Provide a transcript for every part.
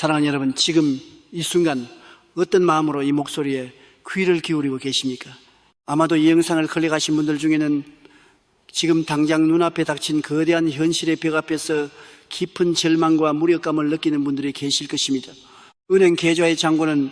사랑하는 여러분, 지금 이 순간 어떤 마음으로 이 목소리에 귀를 기울이고 계십니까? 아마도 이 영상을 클릭하신 분들 중에는 지금 당장 눈앞에 닥친 거대한 현실의 벽 앞에서 깊은 절망과 무력감을 느끼는 분들이 계실 것입니다. 은행 계좌의 잔고는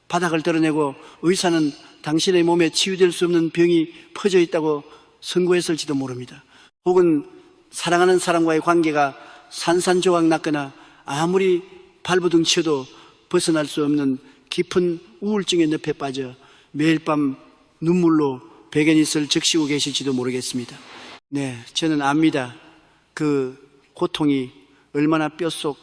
바닥을 드러내고 의사는 당신의 몸에 치유될 수 없는 병이 퍼져 있다고 선고했을지도 모릅니다. 혹은 사랑하는 사람과의 관계가 산산조각 났거나 아무리 발버둥 쳐도 벗어날 수 없는 깊은 우울증의 늪에 빠져 매일 밤 눈물로 백연잇을 적시고 계실지도 모르겠습니다. 네, 저는 압니다. 그 고통이 얼마나 뼛속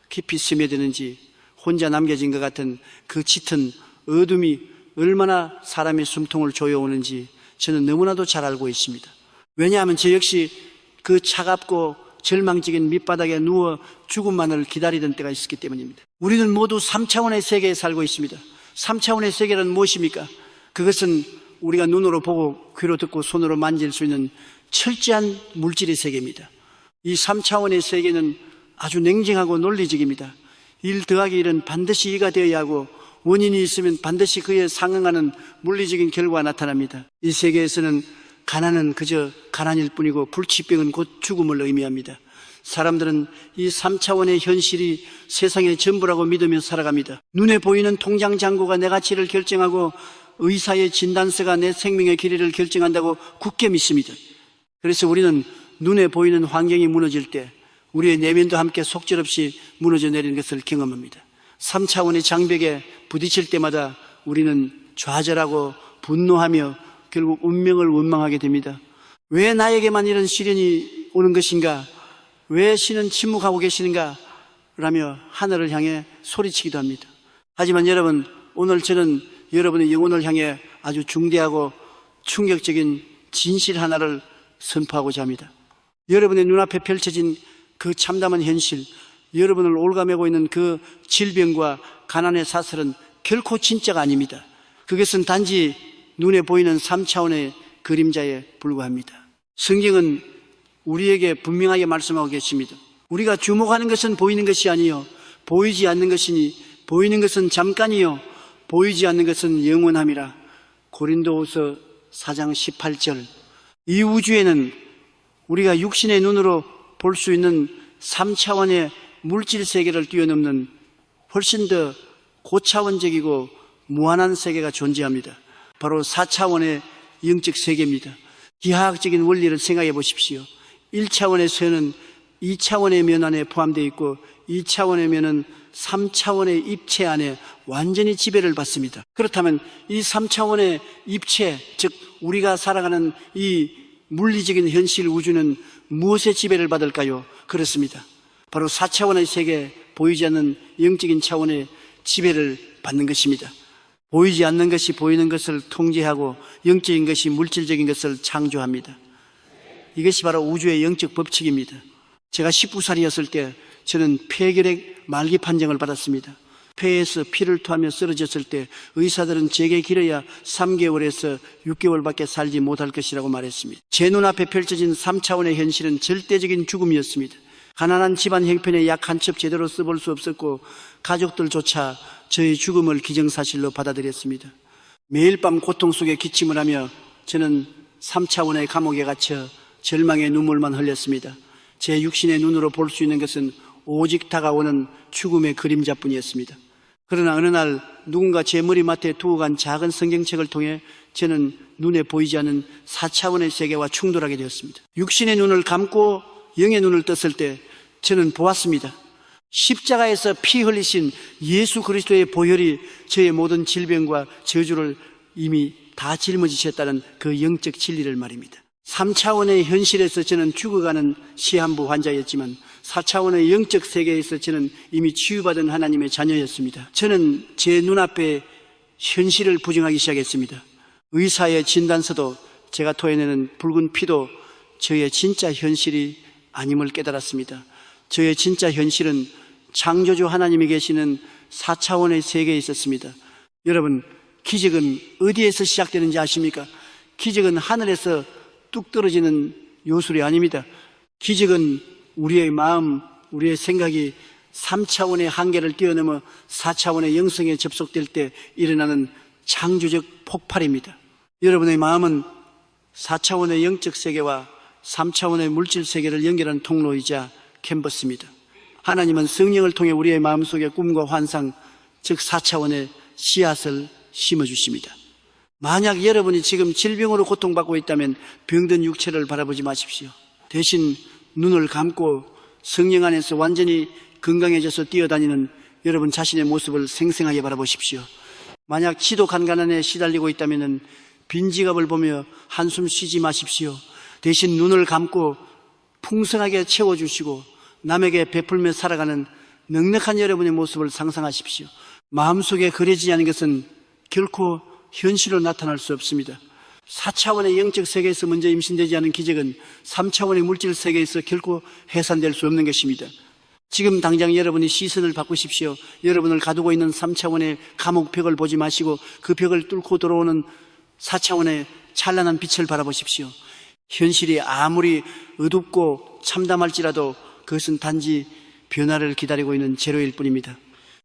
깊이 스며드는지, 혼자 남겨진 것 같은 그 짙은 어둠이 얼마나 사람의 숨통을 조여오는지 저는 너무나도 잘 알고 있습니다. 왜냐하면 저 역시 그 차갑고 절망적인 밑바닥에 누워 죽음만을 기다리던 때가 있었기 때문입니다. 우리는 모두 3차원의 세계에 살고 있습니다. 3차원의 세계는 무엇입니까? 그것은 우리가 눈으로 보고 귀로 듣고 손으로 만질 수 있는 철저한 물질의 세계입니다. 이 3차원의 세계는 아주 냉정하고 논리적입니다. 1 더하기 1은 반드시 2가 되어야 하고, 원인이 있으면 반드시 그에 상응하는 물리적인 결과가 나타납니다. 이 세계에서는 가난은 그저 가난일 뿐이고 불치병은 곧 죽음을 의미합니다. 사람들은 이 3차원의 현실이 세상의 전부라고 믿으며 살아갑니다. 눈에 보이는 통장 잔고가 내 가치를 결정하고 의사의 진단서가 내 생명의 길이를 결정한다고 굳게 믿습니다. 그래서 우리는 눈에 보이는 환경이 무너질 때 우리의 내면도 함께 속절없이 무너져 내리는 것을 경험합니다. 3차원의 장벽에 부딪힐 때마다 우리는 좌절하고 분노하며 결국 운명을 원망하게 됩니다. 왜 나에게만 이런 시련이 오는 것인가? 왜 신은 침묵하고 계시는가? 라며 하늘을 향해 소리치기도 합니다. 하지만 여러분, 오늘 저는 여러분의 영혼을 향해 아주 중대하고 충격적인 진실 하나를 선포하고자 합니다. 여러분의 눈앞에 펼쳐진 그 참담한 현실, 여러분을 올가매고 있는 그 질병과 가난의 사슬은 결코 진짜가 아닙니다. 그것은 단지 눈에 보이는 3차원의 그림자에 불과합니다. 성경은 우리에게 분명하게 말씀하고 계십니다. 우리가 주목하는 것은 보이는 것이 아니요 보이지 않는 것이니, 보이는 것은 잠깐이요 보이지 않는 것은 영원함이라. 고린도후서 4장 18절. 이 우주에는 우리가 육신의 눈으로 볼 수 있는 3차원의 물질 세계를 뛰어넘는 훨씬 더 고차원적이고 무한한 세계가 존재합니다. 바로 4차원의 영적 세계입니다. 기하학적인 원리를 생각해 보십시오. 1차원의 쇠는 2차원의 면 안에 포함되어 있고 2차원의 면은 3차원의 입체 안에 완전히 지배를 받습니다. 그렇다면 이 3차원의 입체, 즉 우리가 살아가는 이 물리적인 현실 우주는 무엇의 지배를 받을까요? 그렇습니다. 바로 4차원의 세계, 보이지 않는 영적인 차원의 지배를 받는 것입니다. 보이지 않는 것이 보이는 것을 통제하고 영적인 것이 물질적인 것을 창조합니다. 이것이 바로 우주의 영적 법칙입니다. 제가 19살이었을 때 저는 폐결핵 말기 판정을 받았습니다. 폐에서 피를 토하며 쓰러졌을 때 의사들은 제게 길어야 3개월에서 6개월밖에 살지 못할 것이라고 말했습니다. 제 눈앞에 펼쳐진 3차원의 현실은 절대적인 죽음이었습니다. 가난한 집안 형편에 약 한 첩 제대로 써볼 수 없었고 가족들조차 저의 죽음을 기정사실로 받아들였습니다. 매일 밤 고통 속에 기침을 하며 저는 3차원의 감옥에 갇혀 절망의 눈물만 흘렸습니다. 제 육신의 눈으로 볼 수 있는 것은 오직 다가오는 죽음의 그림자뿐이었습니다. 그러나 어느 날 누군가 제 머리맡에 두고 간 작은 성경책을 통해 저는 눈에 보이지 않는 4차원의 세계와 충돌하게 되었습니다. 육신의 눈을 감고 영의 눈을 떴을 때 저는 보았습니다. 십자가에서 피 흘리신 예수 그리스도의 보혈이 저의 모든 질병과 저주를 이미 다 짊어지셨다는 그 영적 진리를 말입니다. 3차원의 현실에서 저는 죽어가는 시한부 환자였지만 4차원의 영적 세계에서 저는 이미 치유받은 하나님의 자녀였습니다. 저는 제 눈앞에 현실을 부정하기 시작했습니다. 의사의 진단서도 제가 토해내는 붉은 피도 저의 진짜 현실이 아님을 깨달았습니다. 저의 진짜 현실은 창조주 하나님이 계시는 4차원의 세계에 있었습니다. 여러분, 기적은 어디에서 시작되는지 아십니까? 기적은 하늘에서 뚝 떨어지는 요술이 아닙니다. 기적은 우리의 마음, 우리의 생각이 3차원의 한계를 뛰어넘어 4차원의 영성에 접속될 때 일어나는 창조적 폭발입니다. 여러분의 마음은 4차원의 영적 세계와 3차원의 물질 세계를 연결하는 통로이자 캔버스입니다. 하나님은 성령을 통해 우리의 마음속에 꿈과 환상, 즉 4차원의 씨앗을 심어주십니다. 만약 여러분이 지금 질병으로 고통받고 있다면 병든 육체를 바라보지 마십시오. 대신 눈을 감고 성령 안에서 완전히 건강해져서 뛰어다니는 여러분 자신의 모습을 생생하게 바라보십시오. 만약 지독 한가난에 시달리고 있다면 빈 지갑을 보며 한숨 쉬지 마십시오. 대신 눈을 감고 풍성하게 채워주시고 남에게 베풀며 살아가는 넉넉한 여러분의 모습을 상상하십시오. 마음속에 그려지지 않은 것은 결코 현실로 나타날 수 없습니다. 4차원의 영적 세계에서 먼저 임신되지 않은 기적은 3차원의 물질 세계에서 결코 해산될 수 없는 것입니다. 지금 당장 여러분이 시선을 바꾸십시오. 여러분을 가두고 있는 3차원의 감옥 벽을 보지 마시고 그 벽을 뚫고 들어오는 4차원의 찬란한 빛을 바라보십시오. 현실이 아무리 어둡고 참담할지라도 그것은 단지 변화를 기다리고 있는 제로일 뿐입니다.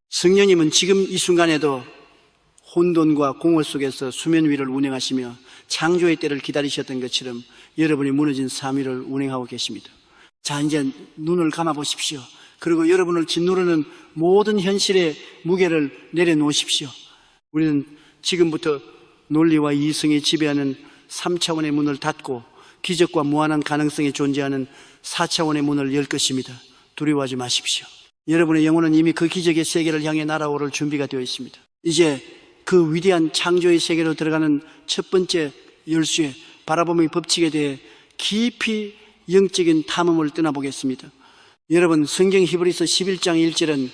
성령님은 지금 이 순간에도 혼돈과 공허 속에서 수면 위를 운행하시며 창조의 때를 기다리셨던 것처럼 여러분이 무너진 삶 위를 운행하고 계십니다. 자, 이제 눈을 감아 보십시오. 그리고 여러분을 짓누르는 모든 현실의 무게를 내려놓으십시오. 우리는 지금부터 논리와 이성이 지배하는 3차원의 문을 닫고 기적과 무한한 가능성이 존재하는 4차원의 문을 열 것입니다. 두려워하지 마십시오. 여러분의 영혼은 이미 그 기적의 세계를 향해 날아오를 준비가 되어 있습니다. 이제 그 위대한 창조의 세계로 들어가는 첫 번째 열쇠, 바라봄의 법칙에 대해 깊이 영적인 탐험을 떠나보겠습니다. 여러분, 성경 히브리서 11장 1절은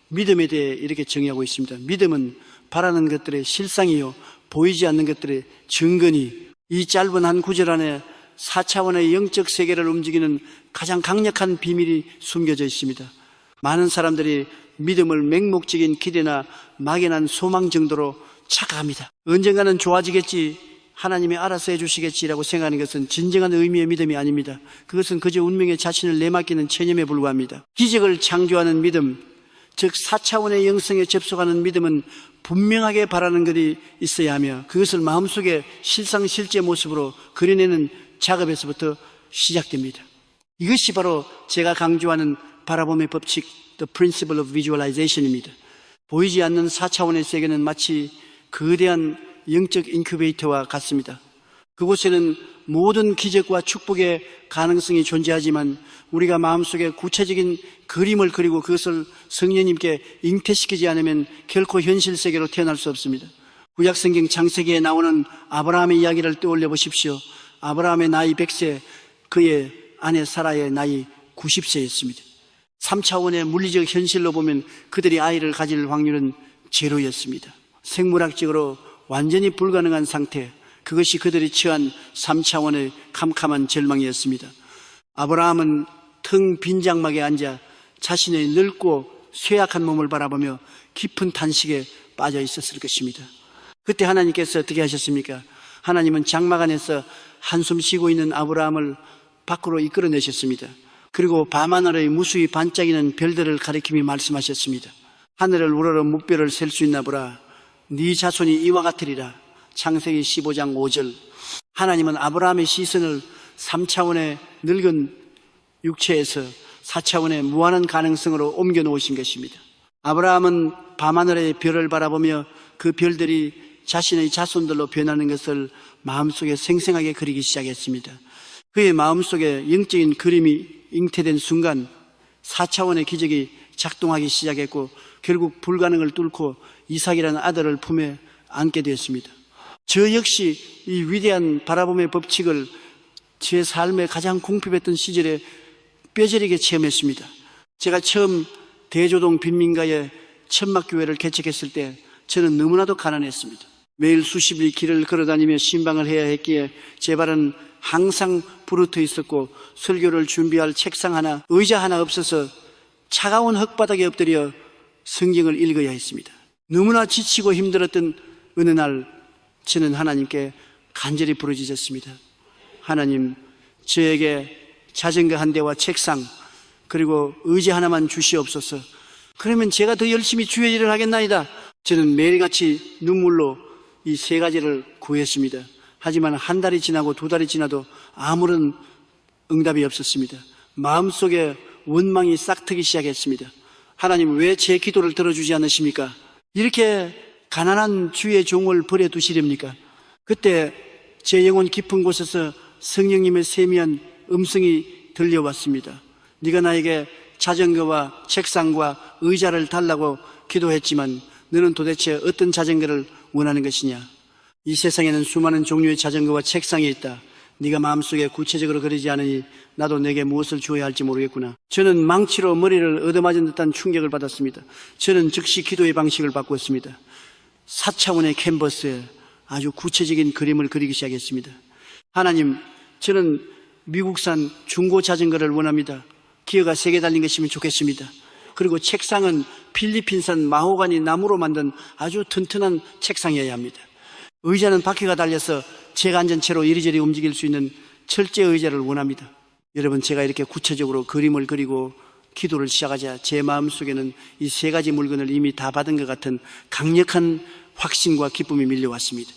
믿음에 대해 이렇게 정의하고 있습니다. 믿음은 바라는 것들의 실상이요 보이지 않는 것들의 증거니, 이 짧은 한 구절 안에 4차원의 영적 세계를 움직이는 가장 강력한 비밀이 숨겨져 있습니다. 많은 사람들이 믿음을 맹목적인 기대나 막연한 소망 정도로 착각합니다. 언젠가는 좋아지겠지, 하나님이 알아서 해주시겠지라고 생각하는 것은 진정한 의미의 믿음이 아닙니다. 그것은 그저 운명에 자신을 내맡기는 체념에 불과합니다. 기적을 창조하는 믿음, 즉 4차원의 영성에 접속하는 믿음은 분명하게 바라는 것이 있어야 하며 그것을 마음속에 실상실제 모습으로 그려내는 작업에서부터 시작됩니다. 이것이 바로 제가 강조하는 바라봄의 법칙, The Principle of Visualization입니다. 보이지 않는 4차원의 세계는 마치 거대한 영적 인큐베이터와 같습니다. 그곳에는 모든 기적과 축복의 가능성이 존재하지만 우리가 마음속에 구체적인 그림을 그리고 그것을 성령님께 잉태시키지 않으면 결코 현실 세계로 태어날 수 없습니다. 구약성경 창세기에 나오는 아브라함의 이야기를 떠올려 보십시오. 아브라함의 나이 100세, 그의 아내 사라의 나이 90세였습니다. 3차원의 물리적 현실로 보면 그들이 아이를 가질 확률은 제로였습니다. 생물학적으로 완전히 불가능한 상태, 그것이 그들이 처한 3차원의 캄캄한 절망이었습니다. 아브라함은 텅 빈 장막에 앉아 자신의 늙고 쇠약한 몸을 바라보며 깊은 탄식에 빠져 있었을 것입니다. 그때 하나님께서 어떻게 하셨습니까? 하나님은 장막 안에서 한숨 쉬고 있는 아브라함을 밖으로 이끌어내셨습니다. 그리고 밤하늘의 무수히 반짝이는 별들을 가리키며 말씀하셨습니다. 하늘을 우러러 묵별을 셀 수 있나 보라. 네 자손이 이와 같으리라. 창세기 15장 5절. 하나님은 아브라함의 시선을 3차원의 늙은 육체에서 4차원의 무한한 가능성으로 옮겨 놓으신 것입니다. 아브라함은 밤하늘의 별을 바라보며 그 별들이 자신의 자손들로 변하는 것을 마음속에 생생하게 그리기 시작했습니다. 그의 마음속에 영적인 그림이 잉태된 순간 4차원의 기적이 작동하기 시작했고 결국 불가능을 뚫고 이삭이라는 아들을 품에 안게 되었습니다. 저 역시 이 위대한 바라봄의 법칙을 제 삶에 가장 궁핍했던 시절에 뼈저리게 체험했습니다. 제가 처음 대조동 빈민가에 천막교회를 개척했을 때 저는 너무나도 가난했습니다. 매일 수십리 길을 걸어다니며 신방을 해야 했기에 제 발은 항상 부르터 있었고 설교를 준비할 책상 하나, 의자 하나 없어서 차가운 흙바닥에 엎드려 성경을 읽어야 했습니다. 너무나 지치고 힘들었던 어느 날 저는 하나님께 간절히 부르짖었습니다. 하나님, 저에게 자전거 한 대와 책상 그리고 의자 하나만 주시옵소서. 그러면 제가 더 열심히 주의 일을 하겠나이다. 저는 매일같이 눈물로 이 세 가지를 구했습니다. 하지만 한 달이 지나고 두 달이 지나도 아무런 응답이 없었습니다. 마음속에 원망이 싹트기 시작했습니다. 하나님, 왜 제 기도를 들어주지 않으십니까? 이렇게 가난한 주의 종을 버려두시렵니까? 그때 제 영혼 깊은 곳에서 성령님의 세미한 음성이 들려왔습니다. 네가 나에게 자전거와 책상과 의자를 달라고 기도했지만 너는 도대체 어떤 자전거를 원하는 것이냐? 이 세상에는 수많은 종류의 자전거와 책상이 있다. 네가 마음속에 구체적으로 그러지 않으니 나도 내게 무엇을 주어야 할지 모르겠구나. 저는 망치로 머리를 얻어맞은 듯한 충격을 받았습니다. 저는 즉시 기도의 방식을 바꾸었습니다. 4차원의 캔버스에 아주 구체적인 그림을 그리기 시작했습니다. 하나님, 저는 미국산 중고 자전거를 원합니다. 기어가 3개 달린 것이면 좋겠습니다. 그리고 책상은 필리핀산 마호가니 나무로 만든 아주 튼튼한 책상이어야 합니다. 의자는 바퀴가 달려서 제가 앉은 채로 이리저리 움직일 수 있는 철제 의자를 원합니다. 여러분, 제가 이렇게 구체적으로 그림을 그리고 기도를 시작하자 제 마음속에는 이 3가지 물건을 이미 다 받은 것 같은 강력한 확신과 기쁨이 밀려왔습니다.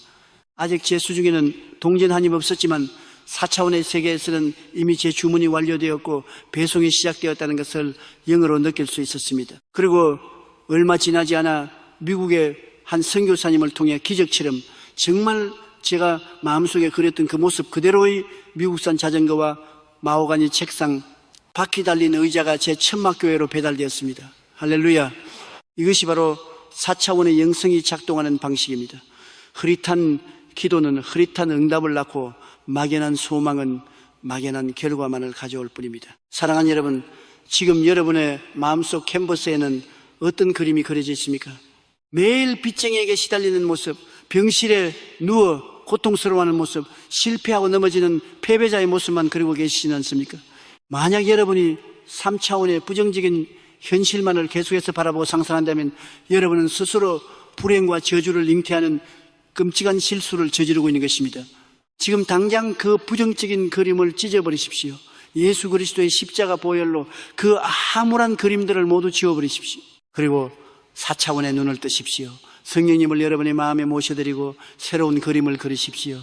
아직 제 수중에는 동전 한 입 없었지만 4차원의 세계에서는 이미 제 주문이 완료되었고 배송이 시작되었다는 것을 영으로 느낄 수 있었습니다. 그리고 얼마 지나지 않아 미국의 한 선교사님을 통해 기적처럼 정말 제가 마음속에 그렸던 그 모습 그대로의 미국산 자전거와 마호가니 책상, 바퀴 달린 의자가 제 천막교회로 배달되었습니다. 할렐루야. 이것이 바로 4차원의 영성이 작동하는 방식입니다. 흐릿한 기도는 흐릿한 응답을 낳고 막연한 소망은 막연한 결과만을 가져올 뿐입니다. 사랑하는 여러분, 지금 여러분의 마음속 캔버스에는 어떤 그림이 그려져 있습니까? 매일 빚쟁이에게 시달리는 모습, 병실에 누워 고통스러워하는 모습, 실패하고 넘어지는 패배자의 모습만 그리고 계시지 않습니까? 만약 여러분이 3차원의 부정적인 현실만을 계속해서 바라보고 상상한다면 여러분은 스스로 불행과 저주를 잉태하는 끔찍한 실수를 저지르고 있는 것입니다. 지금 당장 그 부정적인 그림을 찢어버리십시오. 예수 그리스도의 십자가 보혈로 그 암울한 그림들을 모두 지워버리십시오. 그리고 4차원의 눈을 뜨십시오. 성령님을 여러분의 마음에 모셔드리고 새로운 그림을 그리십시오.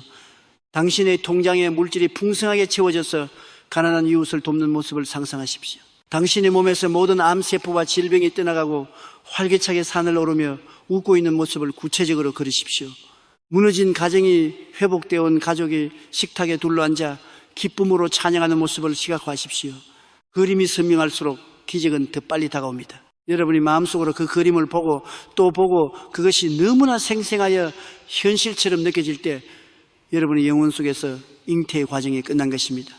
당신의 통장에 물질이 풍성하게 채워져서 가난한 이웃을 돕는 모습을 상상하십시오. 당신의 몸에서 모든 암세포와 질병이 떠나가고 활기차게 산을 오르며 웃고 있는 모습을 구체적으로 그리십시오. 무너진 가정이 회복되어 온 가족이 식탁에 둘러앉아 기쁨으로 찬양하는 모습을 시각화하십시오. 그림이 선명할수록 기적은 더 빨리 다가옵니다. 여러분이 마음속으로 그 그림을 보고 또 보고 그것이 너무나 생생하여 현실처럼 느껴질 때 여러분의 영혼 속에서 잉태의 과정이 끝난 것입니다.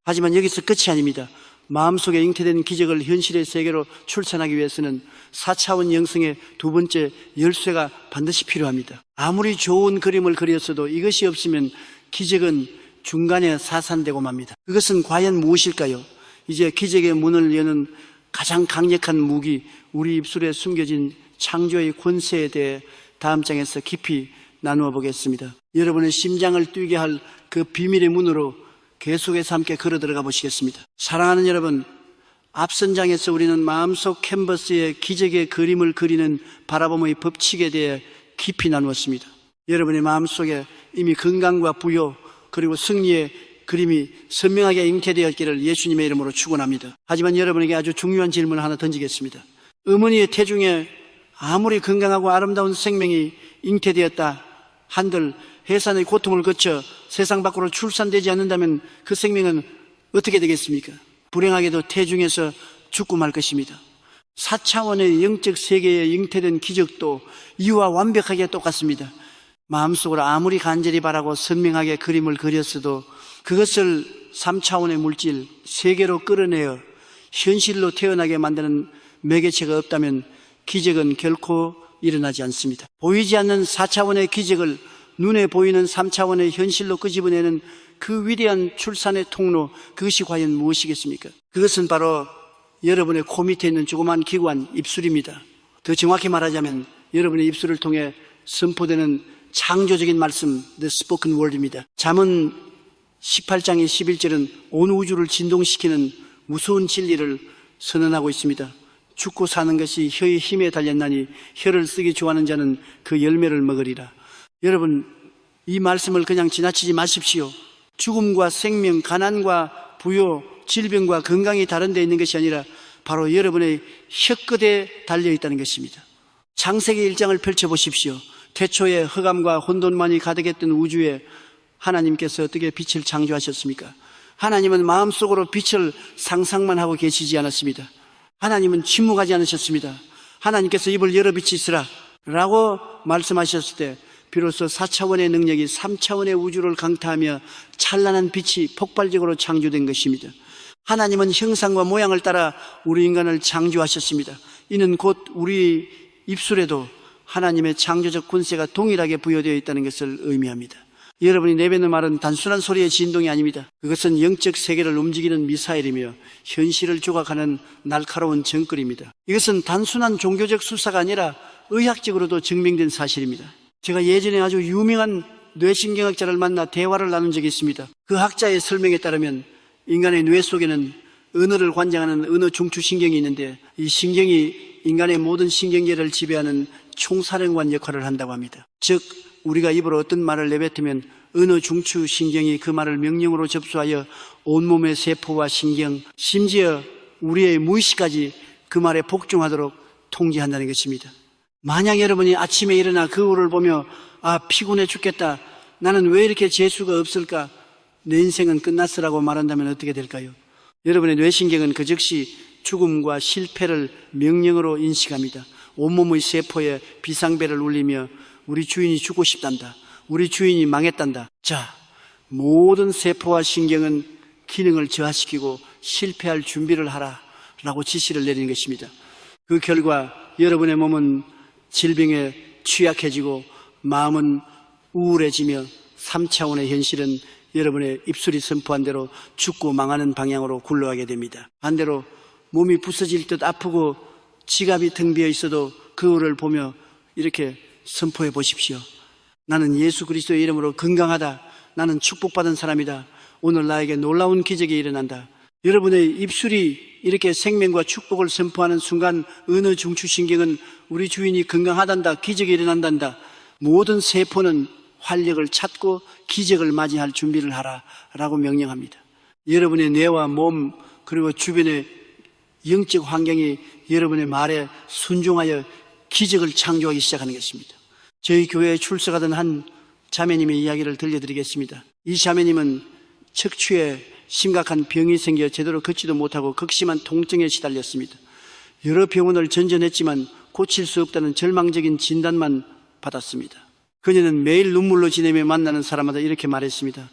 하지만 여기서 끝이 아닙니다. 마음속에 잉태된 기적을 현실의 세계로 출산하기 위해서는 4차원 영성의 두 번째 열쇠가 반드시 필요합니다. 아무리 좋은 그림을 그렸어도 이것이 없으면 기적은 중간에 사산되고 맙니다. 그것은 과연 무엇일까요? 이제 기적의 문을 여는 가장 강력한 무기, 우리 입술에 숨겨진 창조의 권세에 대해 다음 장에서 깊이 나누어 보겠습니다. 여러분의 심장을 뛰게 할 그 비밀의 문으로 계속해서 함께 걸어 들어가 보시겠습니다. 사랑하는 여러분, 앞선 장에서 우리는 마음속 캔버스에 기적의 그림을 그리는 바라봄의 법칙에 대해 깊이 나누었습니다. 여러분의 마음속에 이미 건강과 부요 그리고 승리의 그림이 선명하게 잉태되었기를 예수님의 이름으로 축원합니다. 하지만 여러분에게 아주 중요한 질문을 하나 던지겠습니다. 어머니의 태중에 아무리 건강하고 아름다운 생명이 잉태되었다 한들 해산의 고통을 거쳐 세상 밖으로 출산되지 않는다면 그 생명은 어떻게 되겠습니까? 불행하게도 태중에서 죽고 말 것입니다. 4차원의 영적 세계에 잉태된 기적도 이와 완벽하게 똑같습니다. 마음속으로 아무리 간절히 바라고 선명하게 그림을 그렸어도 그것을 3차원의 물질, 세계로 끌어내어 현실로 태어나게 만드는 매개체가 없다면 기적은 결코 일어나지 않습니다. 보이지 않는 4차원의 기적을 눈에 보이는 3차원의 현실로 끄집어내는 그 위대한 출산의 통로, 그것이 과연 무엇이겠습니까? 그것은 바로 여러분의 코 밑에 있는 조그만 기관, 입술입니다. 더 정확히 말하자면 여러분의 입술을 통해 선포되는 창조적인 말씀, The Spoken Word입니다. 잠언 18장의 11절은 온 우주를 진동시키는 무서운 진리를 선언하고 있습니다. 죽고 사는 것이 혀의 힘에 달렸나니 혀를 쓰기 좋아하는 자는 그 열매를 먹으리라. 여러분, 이 말씀을 그냥 지나치지 마십시오. 죽음과 생명, 가난과 부요, 질병과 건강이 다른 데 있는 것이 아니라 바로 여러분의 혀끝에 달려있다는 것입니다. 창세기 1장을 펼쳐보십시오. 태초에 흑암과 혼돈만이 가득했던 우주에 하나님께서 어떻게 빛을 창조하셨습니까? 하나님은 마음속으로 빛을 상상만 하고 계시지 않았습니다. 하나님은 침묵하지 않으셨습니다. 하나님께서 입을 열어 빛이 있으라 라고 말씀하셨을 때 비로소 4차원의 능력이 3차원의 우주를 강타하며 찬란한 빛이 폭발적으로 창조된 것입니다. 하나님은 형상과 모양을 따라 우리 인간을 창조하셨습니다. 이는 곧 우리 입술에도 하나님의 창조적 권세가 동일하게 부여되어 있다는 것을 의미합니다. 여러분이 내뱉는 말은 단순한 소리의 진동이 아닙니다. 그것은 영적 세계를 움직이는 미사일이며 현실을 조각하는 날카로운 정글입니다. 이것은 단순한 종교적 수사가 아니라 의학적으로도 증명된 사실입니다. 제가 예전에 아주 유명한 뇌신경학자를 만나 대화를 나눈 적이 있습니다. 그 학자의 설명에 따르면 인간의 뇌 속에는 언어를 관장하는 언어 중추신경이 있는데 이 신경이 인간의 모든 신경계를 지배하는 총사령관 역할을 한다고 합니다. 즉 우리가 입으로 어떤 말을 내뱉으면 언어 중추신경이 그 말을 명령으로 접수하여 온몸의 세포와 신경, 심지어 우리의 무의식까지 그 말에 복종하도록 통제한다는 것입니다. 만약 여러분이 아침에 일어나 거울을 보며 피곤해 죽겠다, 나는 왜 이렇게 재수가 없을까, 내 인생은 끝났으라고 말한다면 어떻게 될까요? 여러분의 뇌신경은 그 즉시 죽음과 실패를 명령으로 인식합니다. 온몸의 세포에 비상벨을 울리며 우리 주인이 죽고 싶단다, 우리 주인이 망했단다. 자, 모든 세포와 신경은 기능을 저하시키고 실패할 준비를 하라 라고 지시를 내리는 것입니다. 그 결과 여러분의 몸은 질병에 취약해지고 마음은 우울해지며 3차원의 현실은 여러분의 입술이 선포한 대로 죽고 망하는 방향으로 굴러가게 됩니다. 반대로 몸이 부서질 듯 아프고 지갑이 텅 비어 있어도 거울을 보며 이렇게 선포해 보십시오. 나는 예수 그리스도의 이름으로 건강하다. 나는 축복받은 사람이다. 오늘 나에게 놀라운 기적이 일어난다. 여러분의 입술이 이렇게 생명과 축복을 선포하는 순간 언어 중추신경은 우리 주인이 건강하단다, 기적이 일어난단다. 모든 세포는 활력을 찾고 기적을 맞이할 준비를 하라 라고 명령합니다. 여러분의 뇌와 몸 그리고 주변의 영적 환경이 여러분의 말에 순종하여 기적을 창조하기 시작하는 것입니다. 저희 교회에 출석하던 한 자매님의 이야기를 들려드리겠습니다. 이 자매님은 척추에 심각한 병이 생겨 제대로 걷지도 못하고 극심한 통증에 시달렸습니다. 여러 병원을 전전했지만 고칠 수 없다는 절망적인 진단만 받았습니다. 그녀는 매일 눈물로 지내며 만나는 사람마다 이렇게 말했습니다.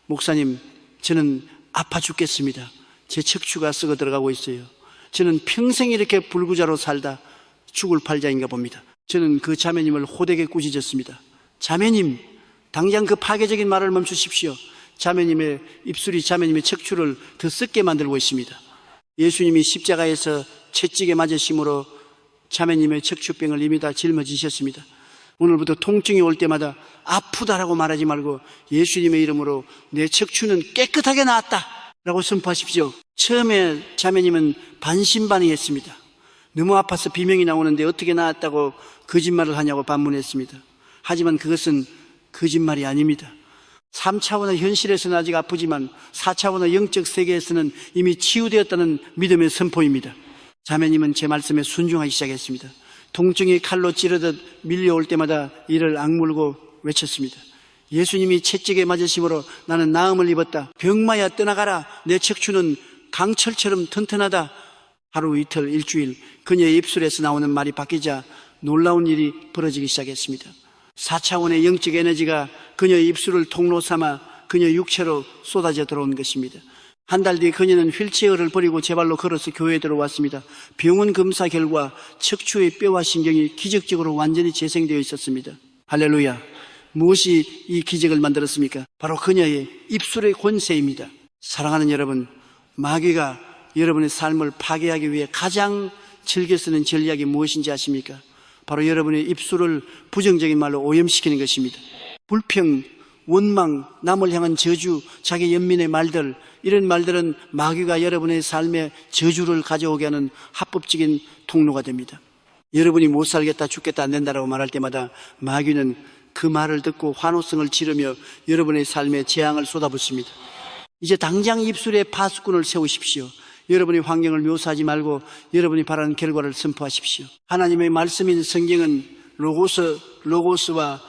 목사님, 저는 아파 죽겠습니다. 제 척추가 썩어 들어가고 있어요. 저는 평생 이렇게 불구자로 살다 죽을 팔자인가 봅니다. 저는 그 자매님을 호되게 꾸짖었습니다. 자매님, 당장 그 파괴적인 말을 멈추십시오. 자매님의 입술이 자매님의 척추를 더 썩게 만들고 있습니다. 예수님이 십자가에서 채찍에 맞으심으로 자매님의 척추병을 이미 다 짊어지셨습니다. 오늘부터 통증이 올 때마다 아프다라고 말하지 말고 예수님의 이름으로 내 척추는 깨끗하게 나았다 라고 선포하십시오. 처음에 자매님은 반신반의했습니다. 너무 아파서 비명이 나오는데 어떻게 나았다고 거짓말을 하냐고 반문했습니다. 하지만 그것은 거짓말이 아닙니다. 3차원의 현실에서는 아직 아프지만 4차원의 영적 세계에서는 이미 치유되었다는 믿음의 선포입니다. 자매님은 제 말씀에 순종하기 시작했습니다. 통증이 칼로 찌르듯 밀려올 때마다 이를 악물고 외쳤습니다. 예수님이 채찍에 맞으심으로 나는 나음을 입었다. 병마야 떠나가라. 내 척추는 강철처럼 튼튼하다. 하루 이틀 일주일 그녀의 입술에서 나오는 말이 바뀌자 놀라운 일이 벌어지기 시작했습니다. 4차원의 영적 에너지가 그녀의 입술을 통로 삼아 그녀 육체로 쏟아져 들어온 것입니다. 한 달 뒤 그녀는 휠체어를 버리고 제 발로 걸어서 교회에 들어왔습니다. 병원 검사 결과 척추의 뼈와 신경이 기적적으로 완전히 재생되어 있었습니다. 할렐루야. 무엇이 이 기적을 만들었습니까? 바로 그녀의 입술의 권세입니다. 사랑하는 여러분, 마귀가 여러분의 삶을 파괴하기 위해 가장 즐겨 쓰는 전략이 무엇인지 아십니까? 바로 여러분의 입술을 부정적인 말로 오염시키는 것입니다. 불평, 원망, 남을 향한 저주, 자기 연민의 말들, 이런 말들은 마귀가 여러분의 삶에 저주를 가져오게 하는 합법적인 통로가 됩니다. 여러분이 못 살겠다, 죽겠다, 안 된다라고 말할 때마다 마귀는 그 말을 듣고 환호성을 지르며 여러분의 삶에 재앙을 쏟아붓습니다. 이제 당장 입술에 파수꾼을 세우십시오. 여러분의 환경을 묘사하지 말고 여러분이 바라는 결과를 선포하십시오. 하나님의 말씀인 성경은 로고스와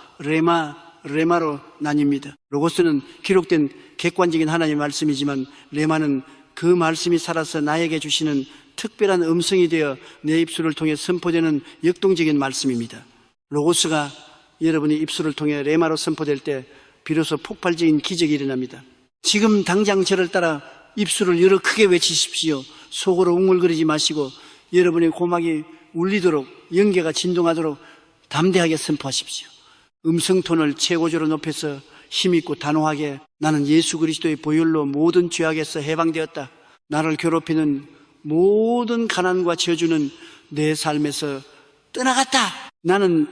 레마로 나뉩니다. 로고스는 기록된 객관적인 하나님의 말씀이지만 레마는 그 말씀이 살아서 나에게 주시는 특별한 음성이 되어 내 입술을 통해 선포되는 역동적인 말씀입니다. 로고스가 여러분의 입술을 통해 레마로 선포될 때 비로소 폭발적인 기적이 일어납니다. 지금 당장 저를 따라 입술을 열어 크게 외치십시오. 속으로 웅얼거리지 마시고 여러분의 고막이 울리도록, 영계가 진동하도록 담대하게 선포하십시오. 음성톤을 최고조로 높여서 힘있고 단호하게, 나는 예수 그리스도의 보혈로 모든 죄악에서 해방되었다. 나를 괴롭히는 모든 가난과 저주는 내 삶에서 떠나갔다. 나는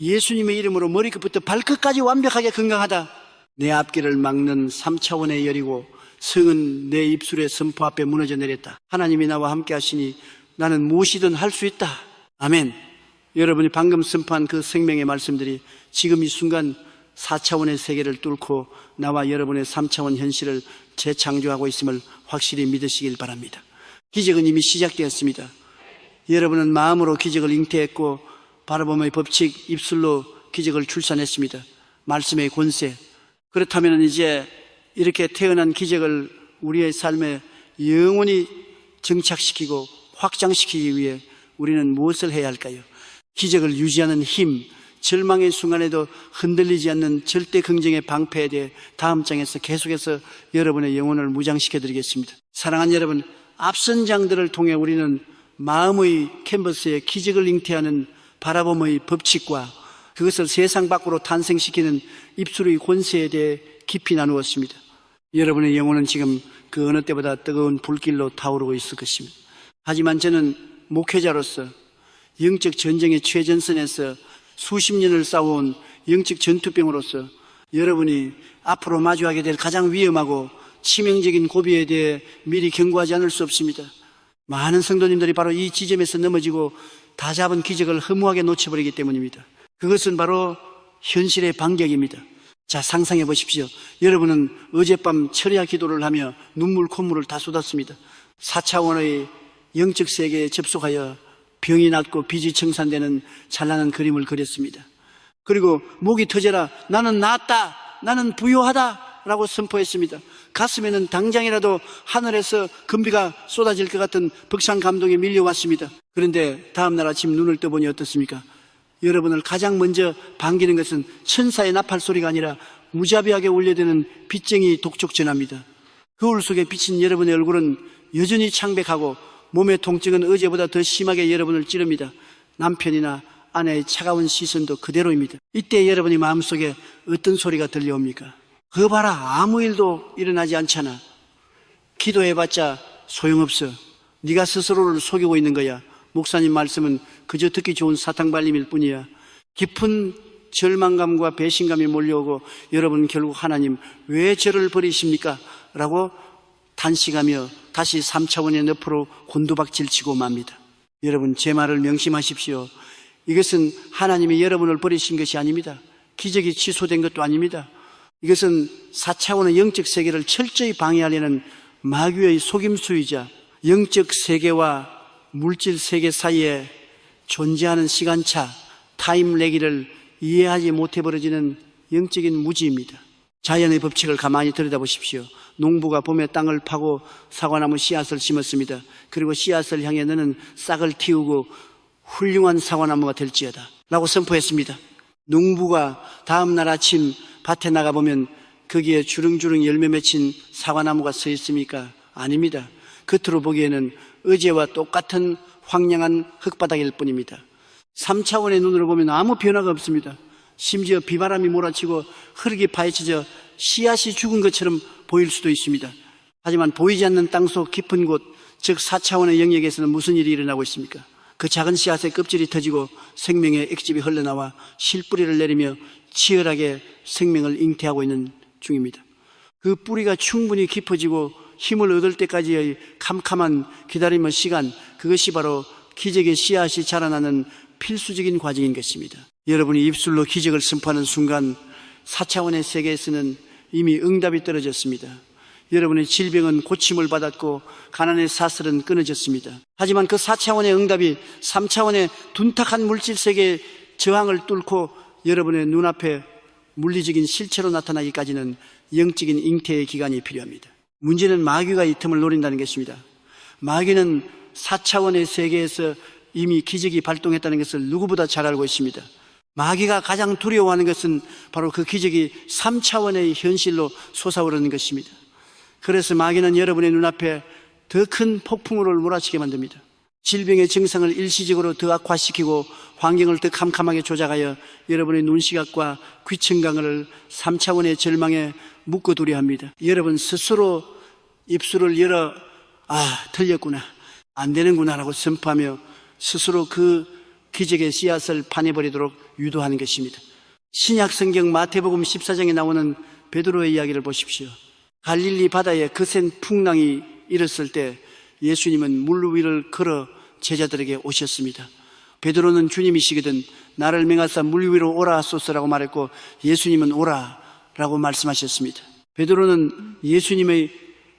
예수님의 이름으로 머리끝부터 발끝까지 완벽하게 건강하다. 내 앞길을 막는 3차원의 열이고 성은 내 입술의 선포 앞에 무너져 내렸다. 하나님이 나와 함께 하시니 나는 무엇이든 할 수 있다. 아멘. 여러분이 방금 선포한 그 생명의 말씀들이 지금 이 순간 4차원의 세계를 뚫고 나와 여러분의 3차원 현실을 재창조하고 있음을 확실히 믿으시길 바랍니다. 기적은 이미 시작되었습니다. 여러분은 마음으로 기적을 잉태했고 바라봄의 법칙, 입술로 기적을 출산했습니다. 말씀의 권세. 그렇다면 이제 이렇게 태어난 기적을 우리의 삶에 영원히 정착시키고 확장시키기 위해 우리는 무엇을 해야 할까요? 기적을 유지하는 힘, 절망의 순간에도 흔들리지 않는 절대 긍정의 방패에 대해 다음 장에서 계속해서 여러분의 영혼을 무장시켜 드리겠습니다. 사랑하는 여러분, 앞선 장들을 통해 우리는 마음의 캔버스에 기적을 잉태하는 바라봄의 법칙과 그것을 세상 밖으로 탄생시키는 입술의 권세에 대해 깊이 나누었습니다. 여러분의 영혼은 지금 그 어느 때보다 뜨거운 불길로 타오르고 있을 것입니다. 하지만 저는 목회자로서 영적 전쟁의 최전선에서 수십 년을 싸워온 영적 전투병으로서 여러분이 앞으로 마주하게 될 가장 위험하고 치명적인 고비에 대해 미리 경고하지 않을 수 없습니다. 많은 성도님들이 바로 이 지점에서 넘어지고 다 잡은 기적을 허무하게 놓쳐버리기 때문입니다. 그것은 바로 현실의 반격입니다. 자, 상상해 보십시오. 여러분은 어젯밤 철야 기도를 하며 눈물 콧물을 다 쏟았습니다. 4차원의 영적 세계에 접속하여 병이 낫고 빚이 청산되는 찬란한 그림을 그렸습니다. 그리고 목이 터져라, 나는 낫다, 나는 부유하다 라고 선포했습니다. 가슴에는 당장이라도 하늘에서 금비가 쏟아질 것 같은 벅찬 감동이 밀려왔습니다. 그런데 다음날 아침 눈을 떠보니 어떻습니까? 여러분을 가장 먼저 반기는 것은 천사의 나팔 소리가 아니라 무자비하게 울려대는 빚쟁이 독촉 전화입니다. 거울 속에 비친 여러분의 얼굴은 여전히 창백하고 몸의 통증은 어제보다 더 심하게 여러분을 찌릅니다. 남편이나 아내의 차가운 시선도 그대로입니다. 이때 여러분의 마음속에 어떤 소리가 들려옵니까? 그거 봐라, 아무 일도 일어나지 않잖아. 기도해봤자 소용없어. 네가 스스로를 속이고 있는 거야. 목사님 말씀은 그저 듣기 좋은 사탕발림일 뿐이야. 깊은 절망감과 배신감이 몰려오고 여러분 결국 하나님 왜 저를 버리십니까? 라고 단식하며 다시 3차원의 늪으로 곤두박질치고 맙니다. 여러분, 제 말을 명심하십시오. 이것은 하나님이 여러분을 버리신 것이 아닙니다. 기적이 취소된 것도 아닙니다. 이것은 4차원의 영적 세계를 철저히 방해하려는 마귀의 속임수이자 영적 세계와 물질 세계 사이에 존재하는 시간차, 타임레기를 이해하지 못해 버려지는 영적인 무지입니다. 자연의 법칙을 가만히 들여다보십시오. 농부가 봄에 땅을 파고 사과나무 씨앗을 심었습니다. 그리고 씨앗을 향해 너는 싹을 틔우고 훌륭한 사과나무가 될지어다 라고 선포했습니다. 농부가 다음 날 아침 밭에 나가보면 거기에 주렁주렁 열매 맺힌 사과나무가 서 있습니까? 아닙니다. 겉으로 보기에는 어제와 똑같은 황량한 흙바닥일 뿐입니다. 3차원의 눈으로 보면 아무 변화가 없습니다. 심지어 비바람이 몰아치고 흙이 파헤쳐져 씨앗이 죽은 것처럼 보일 수도 있습니다. 하지만 보이지 않는 땅속 깊은 곳, 즉 4차원의 영역에서는 무슨 일이 일어나고 있습니까? 그 작은 씨앗의 껍질이 터지고 생명의 액집이 흘러나와 실뿌리를 내리며 치열하게 생명을 잉태하고 있는 중입니다. 그 뿌리가 충분히 깊어지고 힘을 얻을 때까지의 캄캄한 기다림의 시간, 그것이 바로 기적의 씨앗이 자라나는 필수적인 과정인 것입니다. 여러분이 입술로 기적을 선포하는 순간 4차원의 세계에서는 이미 응답이 떨어졌습니다. 여러분의 질병은 고침을 받았고 가난의 사슬은 끊어졌습니다. 하지만 그 4차원의 응답이 3차원의 둔탁한 물질 세계의 저항을 뚫고 여러분의 눈앞에 물리적인 실체로 나타나기까지는 영적인 잉태의 기간이 필요합니다. 문제는 마귀가 이 틈을 노린다는 것입니다. 마귀는 4차원의 세계에서 이미 기적이 발동했다는 것을 누구보다 잘 알고 있습니다. 마귀가 가장 두려워하는 것은 바로 그 기적이 3차원의 현실로 솟아오르는 것입니다. 그래서 마귀는 여러분의 눈앞에 더 큰 폭풍우를 몰아치게 만듭니다. 질병의 증상을 일시적으로 더 악화시키고 환경을 더 캄캄하게 조작하여 여러분의 눈시각과 귀청각을 3차원의 절망에 묶어두려 합니다. 여러분 스스로 입술을 열어 틀렸구나, 안 되는구나 라고 선포하며 스스로 그 기적의 씨앗을 파내버리도록 유도하는 것입니다. 신약 성경 마태복음 14장에 나오는 베드로의 이야기를 보십시오. 갈릴리 바다에 거센 풍랑이 일었을 때 예수님은 물 위를 걸어 제자들에게 오셨습니다. 베드로는 주님이시거든 나를 명하사 물 위로 오라 하소서라고 말했고 예수님은 오라라고 말씀하셨습니다. 베드로는 예수님의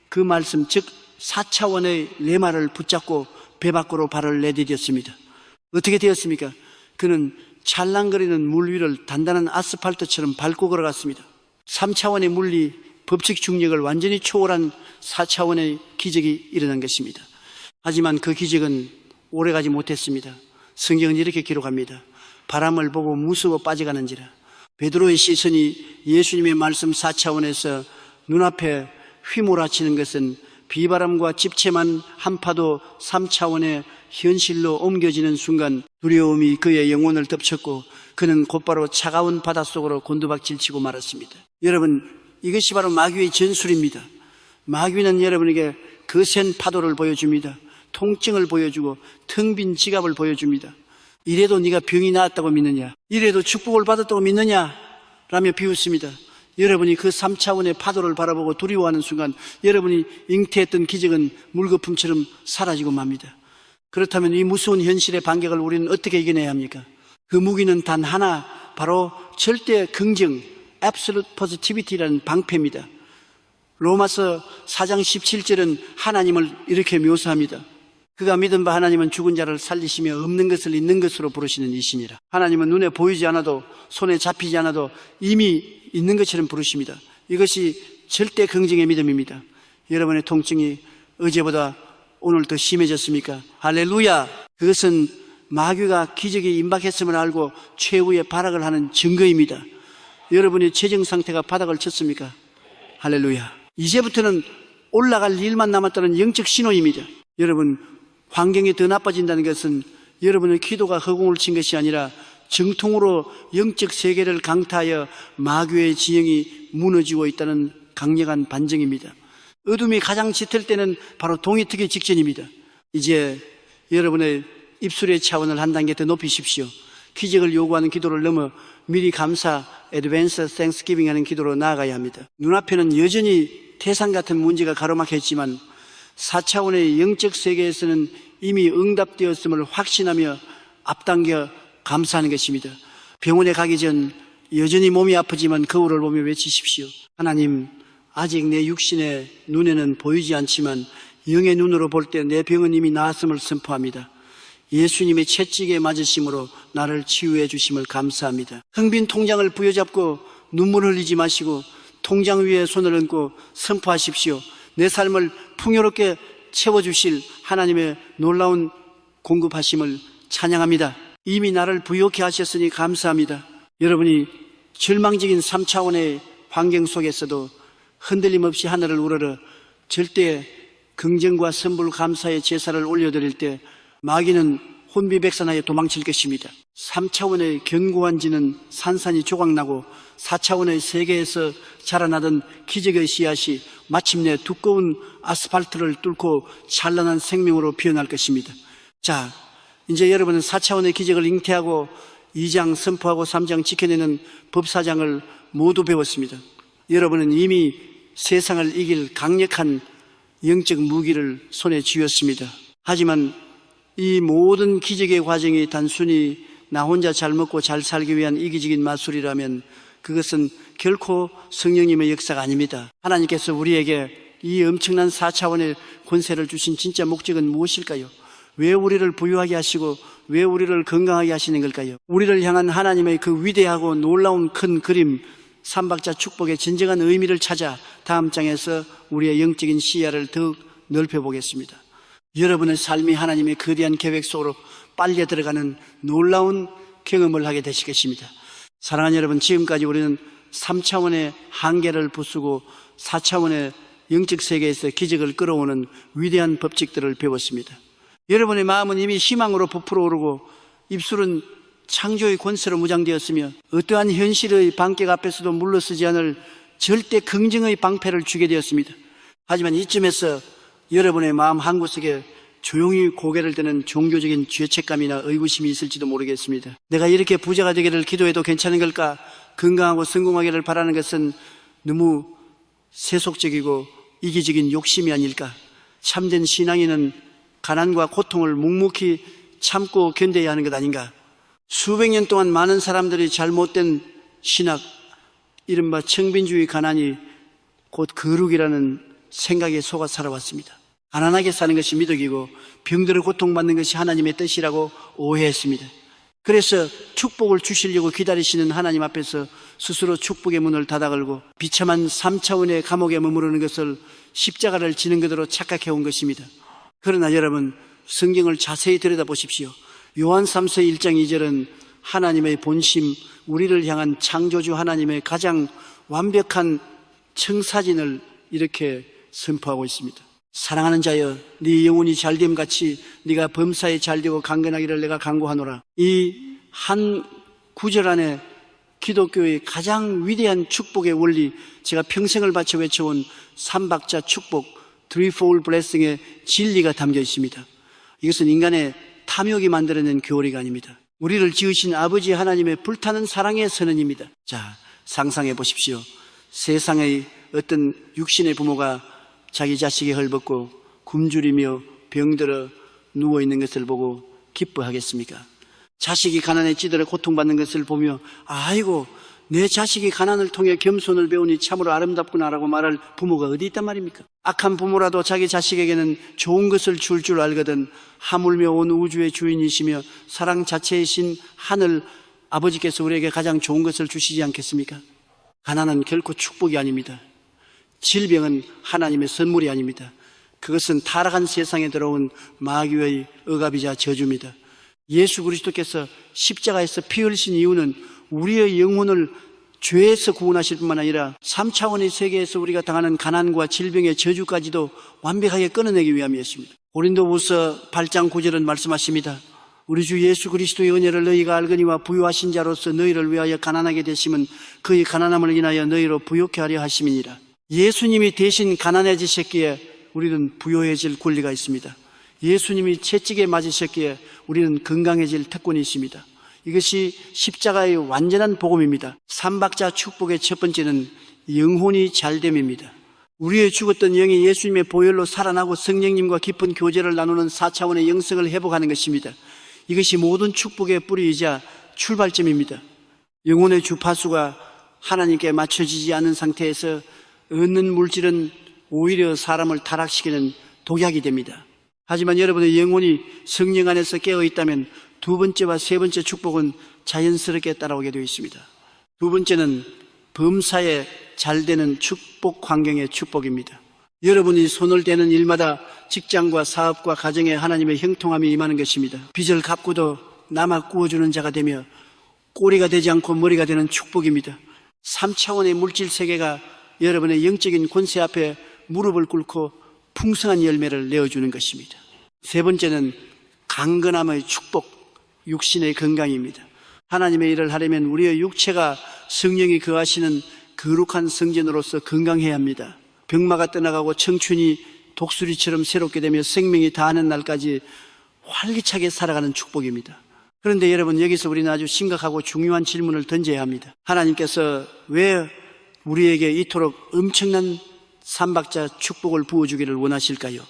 그 말씀, 즉 4차원의 레마를 붙잡고 배 밖으로 발을 내디뎠습니다. 어떻게 되었습니까? 그는 찰랑거리는 물 위를 단단한 아스팔트처럼 밟고 걸어갔습니다. 3차원의 물리, 법칙 중력을 완전히 초월한 4차원의 기적이 일어난 것입니다. 하지만 그 기적은 오래가지 못했습니다. 성경은 이렇게 기록합니다. 바람을 보고 무서워 빠져가는지라. 베드로의 시선이 예수님의 말씀 4차원에서 눈앞에 휘몰아치는 것은 비바람과 집채만 한파도 3차원의 현실로 옮겨지는 순간 두려움이 그의 영혼을 덮쳤고 그는 곧바로 차가운 바닷속으로 곤두박질치고 말았습니다. 여러분, 이것이 바로 마귀의 전술입니다. 마귀는 여러분에게 거센 파도를 보여줍니다. 통증을 보여주고 텅 빈 지갑을 보여줍니다. 이래도 네가 병이 나았다고 믿느냐, 이래도 축복을 받았다고 믿느냐 라며 비웃습니다. 여러분이 그 3차원의 파도를 바라보고 두려워하는 순간 여러분이 잉태했던 기적은 물거품처럼 사라지고 맙니다. 그렇다면 이 무서운 현실의 반격을 우리는 어떻게 이겨내야 합니까? 그 무기는 단 하나, 바로 절대 긍정, Absolute Positivity라는 방패입니다. 로마서 4장 17절은 하나님을 이렇게 묘사합니다. 그가 믿은 바 하나님은 죽은 자를 살리시며 없는 것을 있는 것으로 부르시는 이시니라. 하나님은 눈에 보이지 않아도 손에 잡히지 않아도 이미 있는 것처럼 부르십니다. 이것이 절대 긍정의 믿음입니다. 여러분의 통증이 어제보다 오늘 더 심해졌습니까? 할렐루야! 그것은 마귀가 기적이 임박했음을 알고 최후의 발악을 하는 증거입니다. 여러분의 재정 상태가 바닥을 쳤습니까? 할렐루야! 이제부터는 올라갈 일만 남았다는 영적 신호입니다. 여러분, 환경이 더 나빠진다는 것은 여러분의 기도가 허공을 친 것이 아니라 정통으로 영적 세계를 강타하여 마귀의 진영이 무너지고 있다는 강력한 반증입니다. 어둠이 가장 짙을 때는 바로 동이 트기 직전입니다. 이제 여러분의 입술의 차원을 한 단계 더 높이십시오. 기적을 요구하는 기도를 넘어 미리 감사, Advance Thanksgiving 하는 기도로 나아가야 합니다. 눈앞에는 여전히 태산 같은 문제가 가로막혔지만 4차원의 영적 세계에서는 이미 응답되었음을 확신하며 앞당겨 감사하는 것입니다. 병원에 가기 전 여전히 몸이 아프지만 거울을 보며 외치십시오. 하나님, 아직 내 육신의 눈에는 보이지 않지만 영의 눈으로 볼 때 내 병은 이미 나았음을 선포합니다. 예수님의 채찍에 맞으심으로 나를 치유해 주심을 감사합니다. 텅 빈 통장을 부여잡고 눈물 흘리지 마시고 통장 위에 손을 얹고 선포하십시오. 내 삶을 풍요롭게 채워주실 하나님의 놀라운 공급하심을 찬양합니다. 이미 나를 부욕해 하셨으니 감사합니다. 여러분이 절망적인 3차원의 환경 속에서도 흔들림 없이 하늘을 우러러 절대 긍정과 선불 감사의 제사를 올려드릴 때 마귀는 혼비백산하여 도망칠 것입니다. 3차원의 견고한 지는 산산이 조각나고 4차원의 세계에서 자라나던 기적의 씨앗이 마침내 두꺼운 아스팔트를 뚫고 찬란한 생명으로 피어날 것입니다. 자, 이제 여러분은 4차원의 기적을 잉태하고 2장 선포하고 3장 지켜내는 법사장을 모두 배웠습니다. 여러분은 이미 세상을 이길 강력한 영적 무기를 손에 쥐었습니다. 하지만 이 모든 기적의 과정이 단순히 나 혼자 잘 먹고 잘 살기 위한 이기적인 마술이라면 그것은 결코 성령님의 역사가 아닙니다. 하나님께서 우리에게 이 엄청난 4차원의 권세를 주신 진짜 목적은 무엇일까요? 왜 우리를 부유하게 하시고 왜 우리를 건강하게 하시는 걸까요? 우리를 향한 하나님의 그 위대하고 놀라운 큰 그림, 삼박자 축복의 진정한 의미를 찾아 다음 장에서 우리의 영적인 시야를 더욱 넓혀보겠습니다. 여러분의 삶이 하나님의 거대한 계획 속으로 빨려 들어가는 놀라운 경험을 하게 되실 것입니다. 사랑하는 여러분, 지금까지 우리는 3차원의 한계를 부수고 4차원의 영적 세계에서 기적을 끌어오는 위대한 법칙들을 배웠습니다. 여러분의 마음은 이미 희망으로 부풀어 오르고 입술은 창조의 권세로 무장되었으며 어떠한 현실의 반격 앞에서도 물러서지 않을 절대 긍정의 방패를 쥐게 되었습니다. 하지만 이쯤에서 여러분의 마음 한구석에 조용히 고개를 드는 종교적인 죄책감이나 의구심이 있을지도 모르겠습니다. 내가 이렇게 부자가 되기를 기도해도 괜찮은 걸까? 건강하고 성공하기를 바라는 것은 너무 세속적이고 이기적인 욕심이 아닐까? 참된 신앙인은 가난과 고통을 묵묵히 참고 견뎌야 하는 것 아닌가? 수백 년 동안 많은 사람들이 잘못된 신학, 이른바 청빈주의 가난이 곧 거룩이라는 생각에 속아 살아왔습니다. 가난하게 사는 것이 미덕이고 병들어 고통받는 것이 하나님의 뜻이라고 오해했습니다. 그래서 축복을 주시려고 기다리시는 하나님 앞에서 스스로 축복의 문을 닫아걸고 비참한 3차원의 감옥에 머무르는 것을 십자가를 지는 그대로 착각해온 것입니다. 그러나 여러분, 성경을 자세히 들여다보십시오. 요한 3서 1장 2절은 하나님의 본심, 우리를 향한 창조주 하나님의 가장 완벽한 청사진을 이렇게 선포하고 있습니다. 사랑하는 자여, 네 영혼이 잘됨 같이 네가 범사에 잘되고 강건하기를 내가 간구하노라. 이 한 구절 안에 기독교의 가장 위대한 축복의 원리, 제가 평생을 바쳐 외쳐온 삼박자 축복, threefold blessing의 진리가 담겨 있습니다. 이것은 인간의 탐욕이 만들어낸 교리가 아닙니다. 우리를 지으신 아버지 하나님의 불타는 사랑의 선언입니다. 자, 상상해 보십시오. 세상의 어떤 육신의 부모가 자기 자식이 헐벗고 굶주리며 병들어 누워있는 것을 보고 기뻐하겠습니까? 자식이 가난에 찌들어 고통받는 것을 보며 아이고, 내 자식이 가난을 통해 겸손을 배우니 참으로 아름답구나라고 말할 부모가 어디 있단 말입니까? 악한 부모라도 자기 자식에게는 좋은 것을 줄 알거든 하물며 온 우주의 주인이시며 사랑 자체이신 하늘 아버지께서 우리에게 가장 좋은 것을 주시지 않겠습니까? 가난은 결코 축복이 아닙니다. 질병은 하나님의 선물이 아닙니다. 그것은 타락한 세상에 들어온 마귀의 억압이자 저주입니다. 예수 그리스도께서 십자가에서 피 흘리신 이유는 우리의 영혼을 죄에서 구원하실 뿐만 아니라 3차원의 세계에서 우리가 당하는 가난과 질병의 저주까지도 완벽하게 끊어내기 위함이었습니다. 고린도후서 8장 9절은 말씀하십니다. 우리 주 예수 그리스도의 은혜를 너희가 알거니와 부유하신 자로서 너희를 위하여 가난하게 되심은 그의 가난함을 인하여 너희로 부욕케 하려 하심이니라. 예수님이 대신 가난해지셨기에 우리는 부유해질 권리가 있습니다. 예수님이 채찍에 맞으셨기에 우리는 건강해질 특권이 있습니다. 이것이 십자가의 완전한 복음입니다. 삼박자 축복의 첫 번째는 영혼이 잘됨입니다. 우리의 죽었던 영이 예수님의 보혈로 살아나고 성령님과 깊은 교제를 나누는 4차원의 영성을 회복하는 것입니다. 이것이 모든 축복의 뿌리이자 출발점입니다. 영혼의 주파수가 하나님께 맞춰지지 않은 상태에서 얻는 물질은 오히려 사람을 타락시키는 독약이 됩니다. 하지만 여러분의 영혼이 성령 안에서 깨어있다면 두 번째와 세 번째 축복은 자연스럽게 따라오게 되어 있습니다. 두 번째는 범사에 잘 되는 축복 환경의 축복입니다. 여러분이 손을 대는 일마다 직장과 사업과 가정에 하나님의 형통함이 임하는 것입니다. 빚을 갚고도 남아 구워주는 자가 되며 꼬리가 되지 않고 머리가 되는 축복입니다. 3차원의 물질 세계가 여러분의 영적인 권세 앞에 무릎을 꿇고 풍성한 열매를 내어주는 것입니다. 세 번째는 강건함의 축복, 육신의 건강입니다. 하나님의 일을 하려면 우리의 육체가 성령이 거하시는 거룩한 성전으로서 건강해야 합니다. 병마가 떠나가고 청춘이 독수리처럼 새롭게 되며 생명이 다하는 날까지 활기차게 살아가는 축복입니다. 그런데 여러분, 여기서 우리는 아주 심각하고 중요한 질문을 던져야 합니다. 하나님께서 왜 우리에게 이토록 엄청난 삼박자 축복을 부어주기를 원하실까요?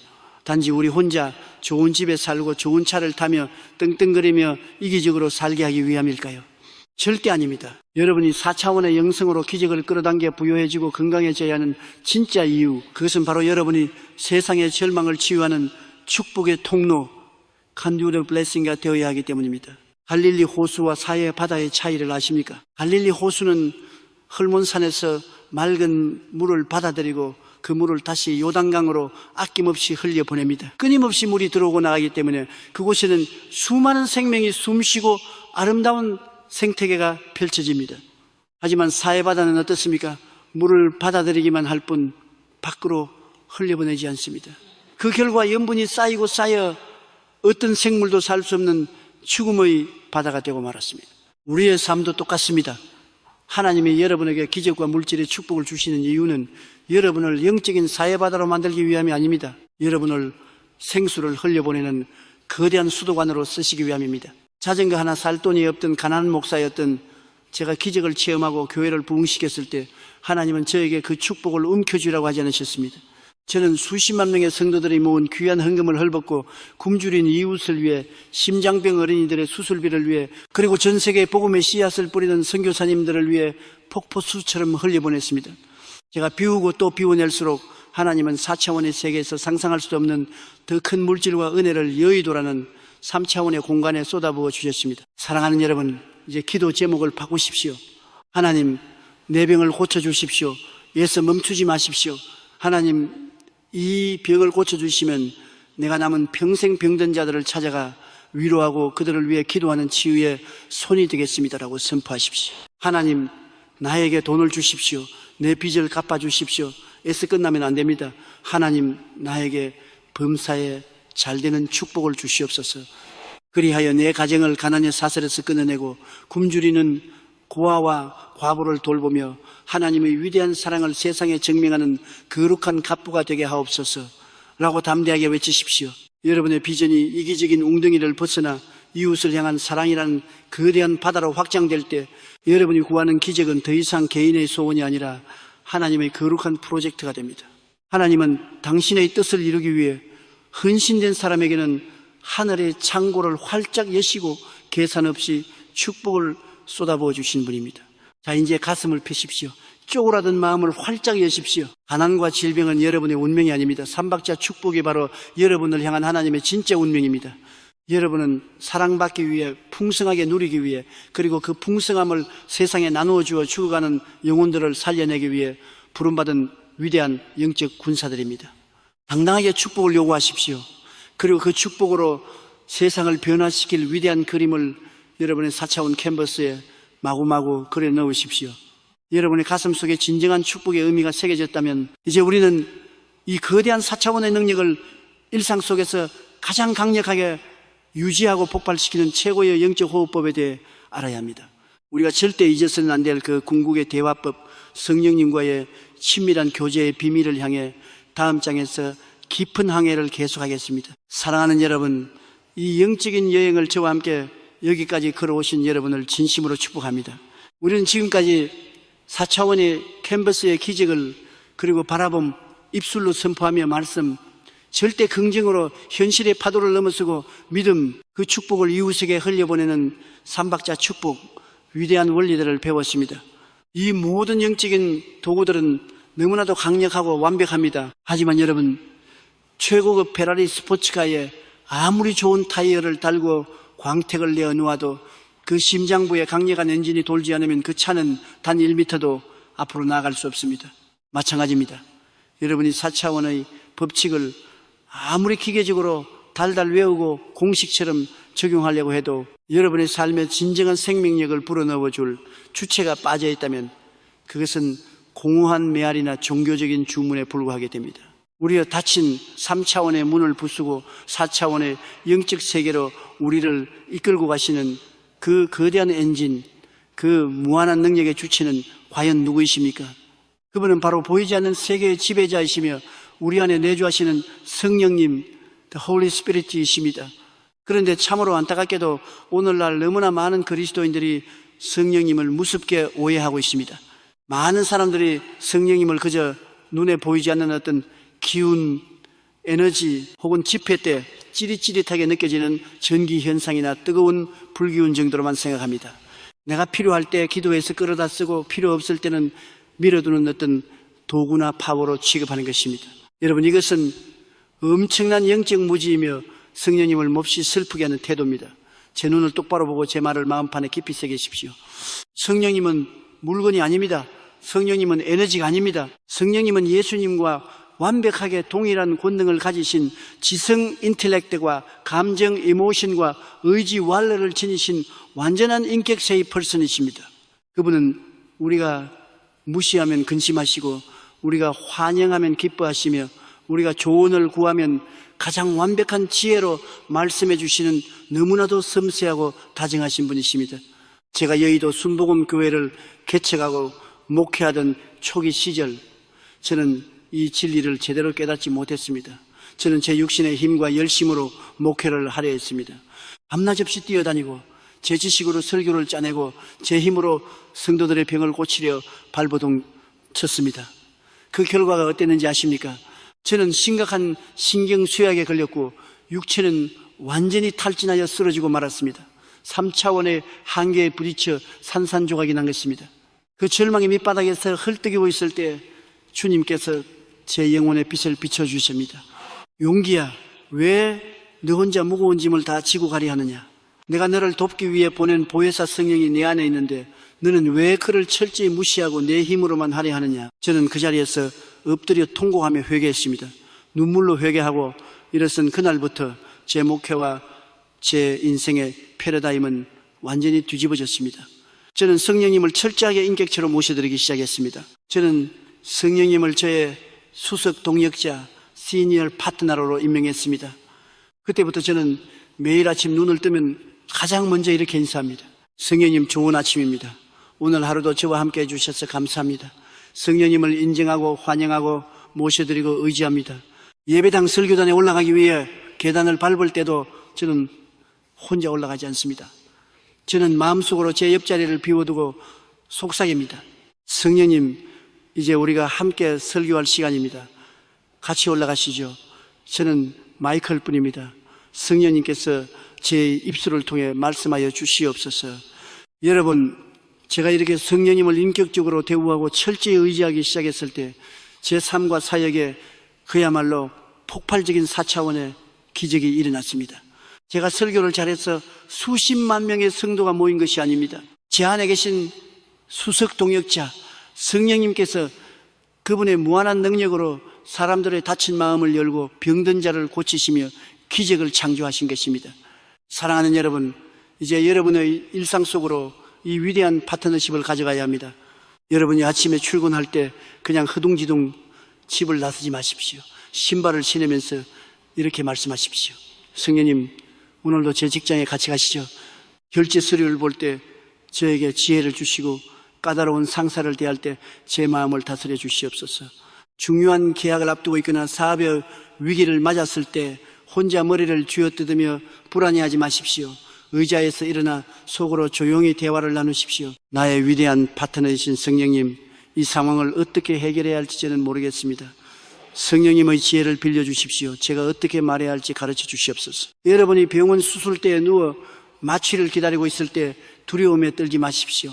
단지 우리 혼자 좋은 집에 살고 좋은 차를 타며 떵떵거리며 이기적으로 살게 하기 위함일까요? 절대 아닙니다. 여러분이 4차원의 영성으로 기적을 끌어당겨 부유해지고 건강해져야 하는 진짜 이유, 그것은 바로 여러분이 세상의 절망을 치유하는 축복의 통로, conduit of blessing가 되어야 하기 때문입니다. 갈릴리 호수와 사해 바다의 차이를 아십니까? 갈릴리 호수는 헐몬산에서 맑은 물을 받아들이고 그 물을 다시 요단강으로 아낌없이 흘려보냅니다. 끊임없이 물이 들어오고 나가기 때문에 그곳에는 수많은 생명이 숨쉬고 아름다운 생태계가 펼쳐집니다. 하지만 사해바다는 어떻습니까? 물을 받아들이기만 할 뿐 밖으로 흘려보내지 않습니다. 그 결과 염분이 쌓이고 쌓여 어떤 생물도 살 수 없는 죽음의 바다가 되고 말았습니다. 우리의 삶도 똑같습니다. 하나님이 여러분에게 기적과 물질의 축복을 주시는 이유는 여러분을 영적인 사해바다로 만들기 위함이 아닙니다. 여러분을 생수를 흘려보내는 거대한 수도관으로 쓰시기 위함입니다. 자전거 하나 살 돈이 없던 가난한 목사였던 제가 기적을 체험하고 교회를 부흥시켰을 때 하나님은 저에게 그 축복을 움켜쥐라고 하지 않으셨습니다. 저는 수십만 명의 성도들이 모은 귀한 헌금을 헐벗고 굶주린 이웃을 위해, 심장병 어린이들의 수술비를 위해, 그리고 전 세계에 복음의 씨앗을 뿌리는 선교사님들을 위해 폭포수처럼 흘려보냈습니다. 제가 비우고 또 비워낼수록 하나님은 4차원의 세계에서 상상할 수 없는 더 큰 물질과 은혜를 여의도라는 3차원의 공간에 쏟아부어 주셨습니다. 사랑하는 여러분, 이제 기도 제목을 바꾸십시오. 하나님, 내 병을 고쳐주십시오. 예수 멈추지 마십시오. 하나님, 이 병을 고쳐주시면 내가 남은 평생 병든 자들을 찾아가 위로하고 그들을 위해 기도하는 치유의 손이 되겠습니다라고 선포하십시오. 하나님, 나에게 돈을 주십시오. 내 빚을 갚아주십시오. 애써 끝나면 안 됩니다. 하나님, 나에게 범사에 잘되는 축복을 주시옵소서. 그리하여 내 가정을 가난의 사슬에서 끊어내고 굶주리는 고아와 과부를 돌보며 하나님의 위대한 사랑을 세상에 증명하는 거룩한 갑부가 되게 하옵소서 라고 담대하게 외치십시오. 여러분의 비전이 이기적인 웅덩이를 벗어나 이웃을 향한 사랑이라는 거대한 바다로 확장될 때 여러분이 구하는 기적은 더 이상 개인의 소원이 아니라 하나님의 거룩한 프로젝트가 됩니다. 하나님은 당신의 뜻을 이루기 위해 헌신된 사람에게는 하늘의 창고를 활짝 여시고 계산 없이 축복을 쏟아부어 주신 분입니다. 자, 이제 가슴을 펴십시오. 쪼그라든 마음을 활짝 여십시오. 가난과 질병은 여러분의 운명이 아닙니다. 삼박자 축복이 바로 여러분을 향한 하나님의 진짜 운명입니다. 여러분은 사랑받기 위해, 풍성하게 누리기 위해, 그리고 그 풍성함을 세상에 나누어 주어 죽어가는 영혼들을 살려내기 위해 부름받은 위대한 영적 군사들입니다. 당당하게 축복을 요구하십시오. 그리고 그 축복으로 세상을 변화시킬 위대한 그림을 여러분의 4차원 캔버스에 마구마구 그려 넣으십시오. 여러분의 가슴 속에 진정한 축복의 의미가 새겨졌다면 이제 우리는 이 거대한 4차원의 능력을 일상 속에서 가장 강력하게 유지하고 폭발시키는 최고의 영적 호흡법에 대해 알아야 합니다. 우리가 절대 잊어서는 안 될 그 궁극의 대화법, 성령님과의 친밀한 교제의 비밀을 향해 다음 장에서 깊은 항해를 계속하겠습니다. 사랑하는 여러분, 이 영적인 여행을 저와 함께 여기까지 걸어오신 여러분을 진심으로 축복합니다. 우리는 지금까지 4차원의 캔버스의 기적을 그리고 바라봄, 입술로 선포하며 말씀, 절대 긍정으로 현실의 파도를 넘어서고 믿음, 그 축복을 이웃에게 흘려보내는 삼박자 축복, 위대한 원리들을 배웠습니다. 이 모든 영적인 도구들은 너무나도 강력하고 완벽합니다. 하지만 여러분, 최고급 페라리 스포츠카에 아무리 좋은 타이어를 달고 광택을 내어 놓아도 그 심장부에 강력한 엔진이 돌지 않으면 그 차는 단 1m도 앞으로 나아갈 수 없습니다. 마찬가지입니다. 여러분이 4차원의 법칙을 아무리 기계적으로 달달 외우고 공식처럼 적용하려고 해도 여러분의 삶에 진정한 생명력을 불어넣어 줄 주체가 빠져 있다면 그것은 공허한 메아리나 종교적인 주문에 불과하게 됩니다. 우리가 닫힌 3차원의 문을 부수고 4차원의 영적 세계로 우리를 이끌고 가시는 그 거대한 엔진, 그 무한한 능력의 주체는 과연 누구이십니까? 그분은 바로 보이지 않는 세계의 지배자이시며 우리 안에 내주하시는 성령님, The Holy Spirit이십니다. 그런데 참으로 안타깝게도 오늘날 너무나 많은 그리스도인들이 성령님을 무섭게 오해하고 있습니다. 많은 사람들이 성령님을 그저 눈에 보이지 않는 어떤 기운, 에너지 혹은 집회 때 찌릿찌릿하게 느껴지는 전기 현상이나 뜨거운 불기운 정도로만 생각합니다. 내가 필요할 때 기도해서 끌어다 쓰고 필요 없을 때는 밀어두는 어떤 도구나 파워로 취급하는 것입니다. 여러분, 이것은 엄청난 영적 무지이며 성령님을 몹시 슬프게 하는 태도입니다. 제 눈을 똑바로 보고 제 말을 마음판에 깊이 새기십시오. 성령님은 물건이 아닙니다. 성령님은 에너지가 아닙니다. 성령님은 예수님과 완벽하게 동일한 권능을 가지신 지성 인텔렉트와 감정 이모션과 의지 완료를 지니신 완전한 인격체의 퍼슨이십니다. 그분은 우리가 무시하면 근심하시고 우리가 환영하면 기뻐하시며 우리가 조언을 구하면 가장 완벽한 지혜로 말씀해 주시는 너무나도 섬세하고 다정하신 분이십니다. 제가 여의도 순복음 교회를 개척하고 목회하던 초기 시절 저는 이 진리를 제대로 깨닫지 못했습니다. 저는 제 육신의 힘과 열심으로 목회를 하려 했습니다. 밤낮 없이 뛰어다니고 제 지식으로 설교를 짜내고 제 힘으로 성도들의 병을 고치려 발버둥 쳤습니다. 그 결과가 어땠는지 아십니까? 저는 심각한 신경쇠약에 걸렸고 육체는 완전히 탈진하여 쓰러지고 말았습니다. 3차원의 한계에 부딪혀 산산조각이 난 것입니다. 그 절망의 밑바닥에서 헐떡이고 있을 때 주님께서 제 영혼의 빛을 비춰주십니다. 용기야, 왜 너 혼자 무거운 짐을 다 지고 가려 하느냐? 내가 너를 돕기 위해 보낸 보혜사 성령이 내 안에 있는데 너는 왜 그를 철저히 무시하고 내 힘으로만 하려 하느냐? 저는 그 자리에서 엎드려 통곡하며 회개했습니다. 눈물로 회개하고 일어선 그날부터 제 목회와 제 인생의 패러다임은 완전히 뒤집어졌습니다. 저는 성령님을 철저하게 인격체로 모셔드리기 시작했습니다. 저는 성령님을 저의 수석 동역자, 시니어 파트너로 임명했습니다. 그때부터 저는 매일 아침 눈을 뜨면 가장 먼저 이렇게 인사합니다. 성령님, 좋은 아침입니다. 오늘 하루도 저와 함께 해주셔서 감사합니다. 성령님을 인정하고 환영하고 모셔드리고 의지합니다. 예배당 설교단에 올라가기 위해 계단을 밟을 때도 저는 혼자 올라가지 않습니다. 저는 마음속으로 제 옆자리를 비워두고 속삭입니다. 성령님, 이제 우리가 함께 설교할 시간입니다. 같이 올라가시죠. 저는 마이클 뿐입니다. 성령님께서 제 입술을 통해 말씀하여 주시옵소서. 여러분, 제가 이렇게 성령님을 인격적으로 대우하고 철저히 의지하기 시작했을 때 제 삶과 사역에 그야말로 폭발적인 4차원의 기적이 일어났습니다. 제가 설교를 잘해서 수십만 명의 성도가 모인 것이 아닙니다. 제 안에 계신 수석 동역자 성령님께서 그분의 무한한 능력으로 사람들의 다친 마음을 열고 병든 자를 고치시며 기적을 창조하신 것입니다. 사랑하는 여러분, 이제 여러분의 일상 속으로 이 위대한 파트너십을 가져가야 합니다. 여러분이 아침에 출근할 때 그냥 허둥지둥 집을 나서지 마십시오. 신발을 신으면서 이렇게 말씀하십시오. 성령님, 오늘도 제 직장에 같이 가시죠. 결제 서류를 볼 때 저에게 지혜를 주시고 까다로운 상사를 대할 때 제 마음을 다스려 주시옵소서. 중요한 계약을 앞두고 있거나 사업의 위기를 맞았을 때 혼자 머리를 쥐어뜯으며 불안해하지 마십시오. 의자에서 일어나 속으로 조용히 대화를 나누십시오. 나의 위대한 파트너이신 성령님, 이 상황을 어떻게 해결해야 할지 저는 모르겠습니다. 성령님의 지혜를 빌려주십시오. 제가 어떻게 말해야 할지 가르쳐 주시옵소서. 여러분이 병원 수술대에 누워 마취를 기다리고 있을 때 두려움에 떨지 마십시오.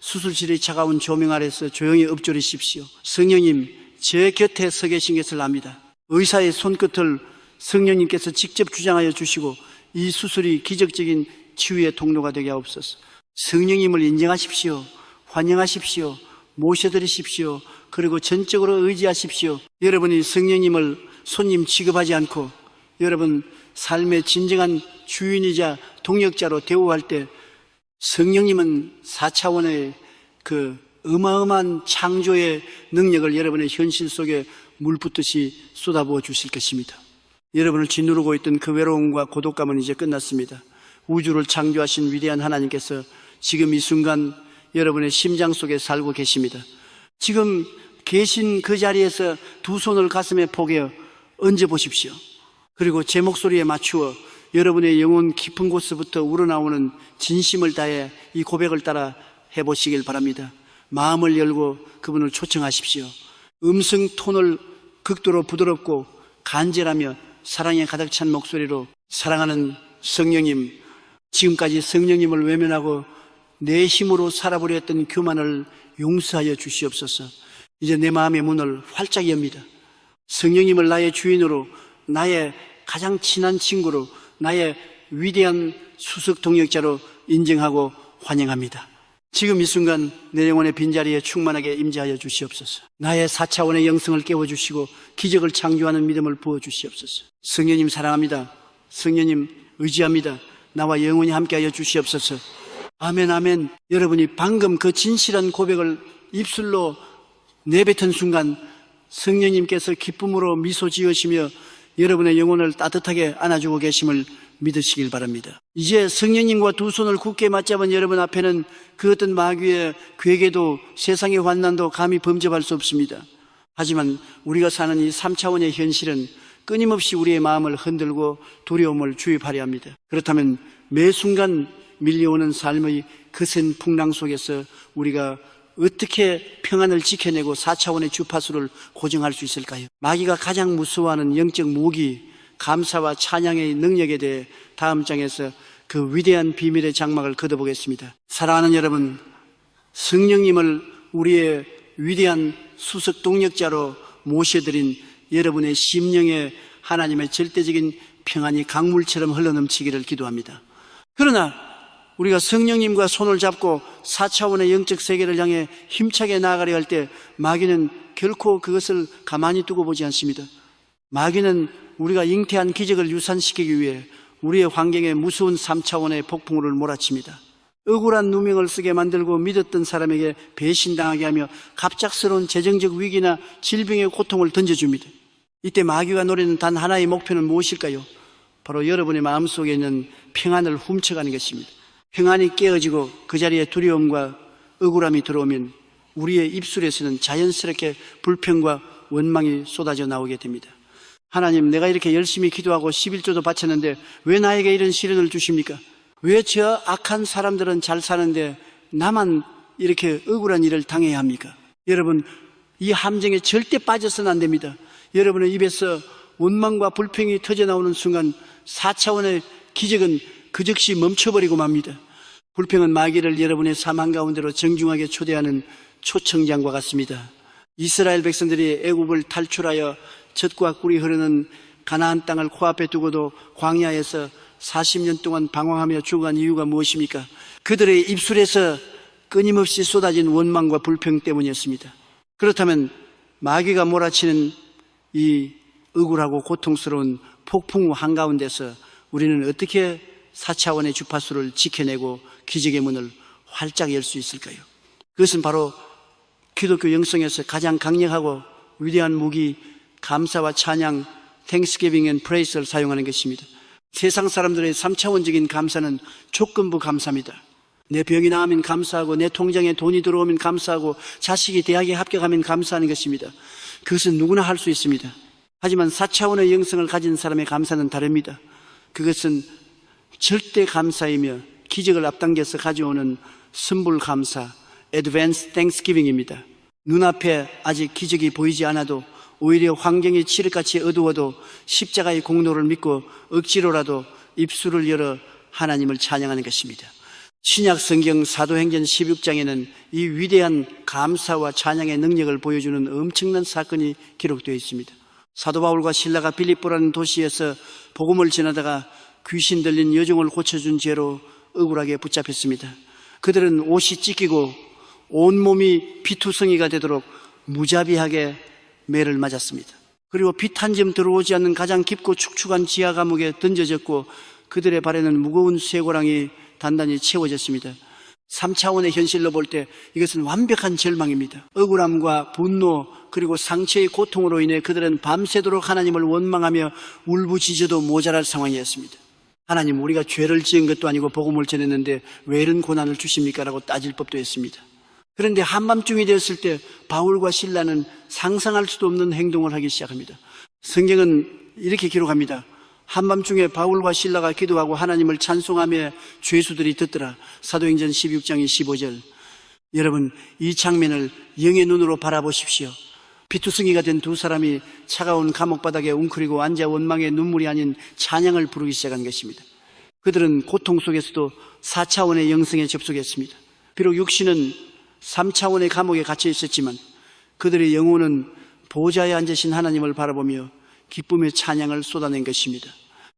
수술실의 차가운 조명 아래서 조용히 엎조리십시오. 성령님, 제 곁에 서 계신 것을 압니다. 의사의 손끝을 성령님께서 직접 주장하여 주시고 이 수술이 기적적인 치유의 통로가 되게 하옵소서. 성령님을 인정하십시오. 환영하십시오. 모셔드리십시오. 그리고 전적으로 의지하십시오. 여러분이 성령님을 손님 취급하지 않고 여러분 삶의 진정한 주인이자 동역자로 대우할 때 성령님은 4차원의 그 어마어마한 창조의 능력을 여러분의 현실 속에 물붓듯이 쏟아부어 주실 것입니다. 여러분을 짓누르고 있던 그 외로움과 고독감은 이제 끝났습니다. 우주를 창조하신 위대한 하나님께서 지금 이 순간 여러분의 심장 속에 살고 계십니다. 지금 계신 그 자리에서 두 손을 가슴에 포개 얹어 보십시오. 그리고 제 목소리에 맞추어 여러분의 영혼 깊은 곳에서부터 우러나오는 진심을 다해 이 고백을 따라 해보시길 바랍니다. 마음을 열고 그분을 초청하십시오. 음성 톤을 극도로 부드럽고 간절하며 사랑에 가득 찬 목소리로, 사랑하는 성령님, 지금까지 성령님을 외면하고 내 힘으로 살아보려 했던 교만을 용서하여 주시옵소서. 이제 내 마음의 문을 활짝 엽니다. 성령님을 나의 주인으로, 나의 가장 친한 친구로, 나의 위대한 수석 동역자로 인정하고 환영합니다. 지금 이 순간 내 영혼의 빈자리에 충만하게 임재하여 주시옵소서. 나의 4차원의 영성을 깨워주시고 기적을 창조하는 믿음을 부어주시옵소서. 성령님 사랑합니다. 성령님 의지합니다. 나와 영원히 함께하여 주시옵소서. 아멘, 아멘. 여러분이 방금 그 진실한 고백을 입술로 내뱉은 순간 성령님께서 기쁨으로 미소 지으시며 여러분의 영혼을 따뜻하게 안아주고 계심을 믿으시길 바랍니다. 이제 성령님과 두 손을 굳게 맞잡은 여러분 앞에는 그 어떤 마귀의 괴계도 세상의 환난도 감히 범접할 수 없습니다. 하지만 우리가 사는 이 3차원의 현실은 끊임없이 우리의 마음을 흔들고 두려움을 주입하려 합니다. 그렇다면 매 순간 밀려오는 삶의 거센 풍랑 속에서 우리가 어떻게 평안을 지켜내고 4차원의 주파수를 고정할 수 있을까요? 마귀가 가장 무서워하는 영적 무기, 감사와 찬양의 능력에 대해 다음 장에서 그 위대한 비밀의 장막을 걷어보겠습니다. 사랑하는 여러분, 성령님을 우리의 위대한 수석 동력자로 모셔드린 여러분의 심령에 하나님의 절대적인 평안이 강물처럼 흘러넘치기를 기도합니다. 그러나 우리가 성령님과 손을 잡고 4차원의 영적 세계를 향해 힘차게 나아가려 할 때 마귀는 결코 그것을 가만히 두고 보지 않습니다. 마귀는 우리가 잉태한 기적을 유산시키기 위해 우리의 환경에 무서운 3차원의 폭풍우를 몰아칩니다. 억울한 누명을 쓰게 만들고 믿었던 사람에게 배신당하게 하며 갑작스러운 재정적 위기나 질병의 고통을 던져줍니다. 이때 마귀가 노리는 단 하나의 목표는 무엇일까요? 바로 여러분의 마음속에 있는 평안을 훔쳐가는 것입니다. 평안이 깨어지고 그 자리에 두려움과 억울함이 들어오면 우리의 입술에서는 자연스럽게 불평과 원망이 쏟아져 나오게 됩니다. 하나님, 내가 이렇게 열심히 기도하고 11조도 바쳤는데 왜 나에게 이런 시련을 주십니까? 왜 저 악한 사람들은 잘 사는데 나만 이렇게 억울한 일을 당해야 합니까? 여러분, 이 함정에 절대 빠져서는 안 됩니다. 여러분의 입에서 원망과 불평이 터져나오는 순간 4차원의 기적은 그 즉시 멈춰버리고 맙니다. 불평은 마귀를 여러분의 삶 한가운데로 정중하게 초대하는 초청장과 같습니다. 이스라엘 백성들이 애굽을 탈출하여 젖과 꿀이 흐르는 가나안 땅을 코앞에 두고도 광야에서 40년 동안 방황하며 죽어간 이유가 무엇입니까? 그들의 입술에서 끊임없이 쏟아진 원망과 불평 때문이었습니다. 그렇다면 마귀가 몰아치는 이 억울하고 고통스러운 폭풍우 한가운데서 우리는 어떻게 4차원의 주파수를 지켜내고 기적의 문을 활짝 열 수 있을까요? 그것은 바로 기독교 영성에서 가장 강력하고 위대한 무기, 감사와 찬양, Thanksgiving and Praise를 사용하는 것입니다. 세상 사람들의 3차원적인 감사는 조건부 감사입니다. 내 병이 나으면 감사하고, 내 통장에 돈이 들어오면 감사하고, 자식이 대학에 합격하면 감사하는 것입니다. 그것은 누구나 할 수 있습니다. 하지만 4차원의 영성을 가진 사람의 감사는 다릅니다. 그것은 절대 감사이며 기적을 앞당겨서 가져오는 선불 감사, Advanced Thanksgiving입니다. 눈앞에 아직 기적이 보이지 않아도, 오히려 환경이 칠흑같이 어두워도 십자가의 공로를 믿고 억지로라도 입술을 열어 하나님을 찬양하는 것입니다. 신약 성경 사도행전 16장에는 이 위대한 감사와 찬양의 능력을 보여주는 엄청난 사건이 기록되어 있습니다. 사도 바울과 실라가 빌립보라는 도시에서 복음을 전하다가 귀신 들린 여종을 고쳐준 죄로 억울하게 붙잡혔습니다. 그들은 옷이 찢기고 온몸이 피투성이가 되도록 무자비하게 매를 맞았습니다. 그리고 빛 한 점 들어오지 않는 가장 깊고 축축한 지하 감옥에 던져졌고 그들의 발에는 무거운 쇠고랑이 단단히 채워졌습니다. 3차원의 현실로 볼 때 이것은 완벽한 절망입니다. 억울함과 분노 그리고 상처의 고통으로 인해 그들은 밤새도록 하나님을 원망하며 울부짖어도 모자랄 상황이었습니다. 하나님, 우리가 죄를 지은 것도 아니고 복음을 전했는데 왜 이런 고난을 주십니까? 라고 따질 법도 했습니다. 그런데 한밤중이 되었을 때 바울과 실라는 상상할 수도 없는 행동을 하기 시작합니다. 성경은 이렇게 기록합니다. 한밤중에 바울과 실라가 기도하고 하나님을 찬송하며 죄수들이 듣더라. 사도행전 16장 15절. 여러분, 이 장면을 영의 눈으로 바라보십시오. 피투성이가 된 두 사람이 차가운 감옥바닥에 웅크리고 앉아 원망의 눈물이 아닌 찬양을 부르기 시작한 것입니다. 그들은 고통 속에서도 4차원의 영성에 접속했습니다. 비록 육신은 3차원의 감옥에 갇혀 있었지만 그들의 영혼은 보좌에 앉으신 하나님을 바라보며 기쁨의 찬양을 쏟아낸 것입니다.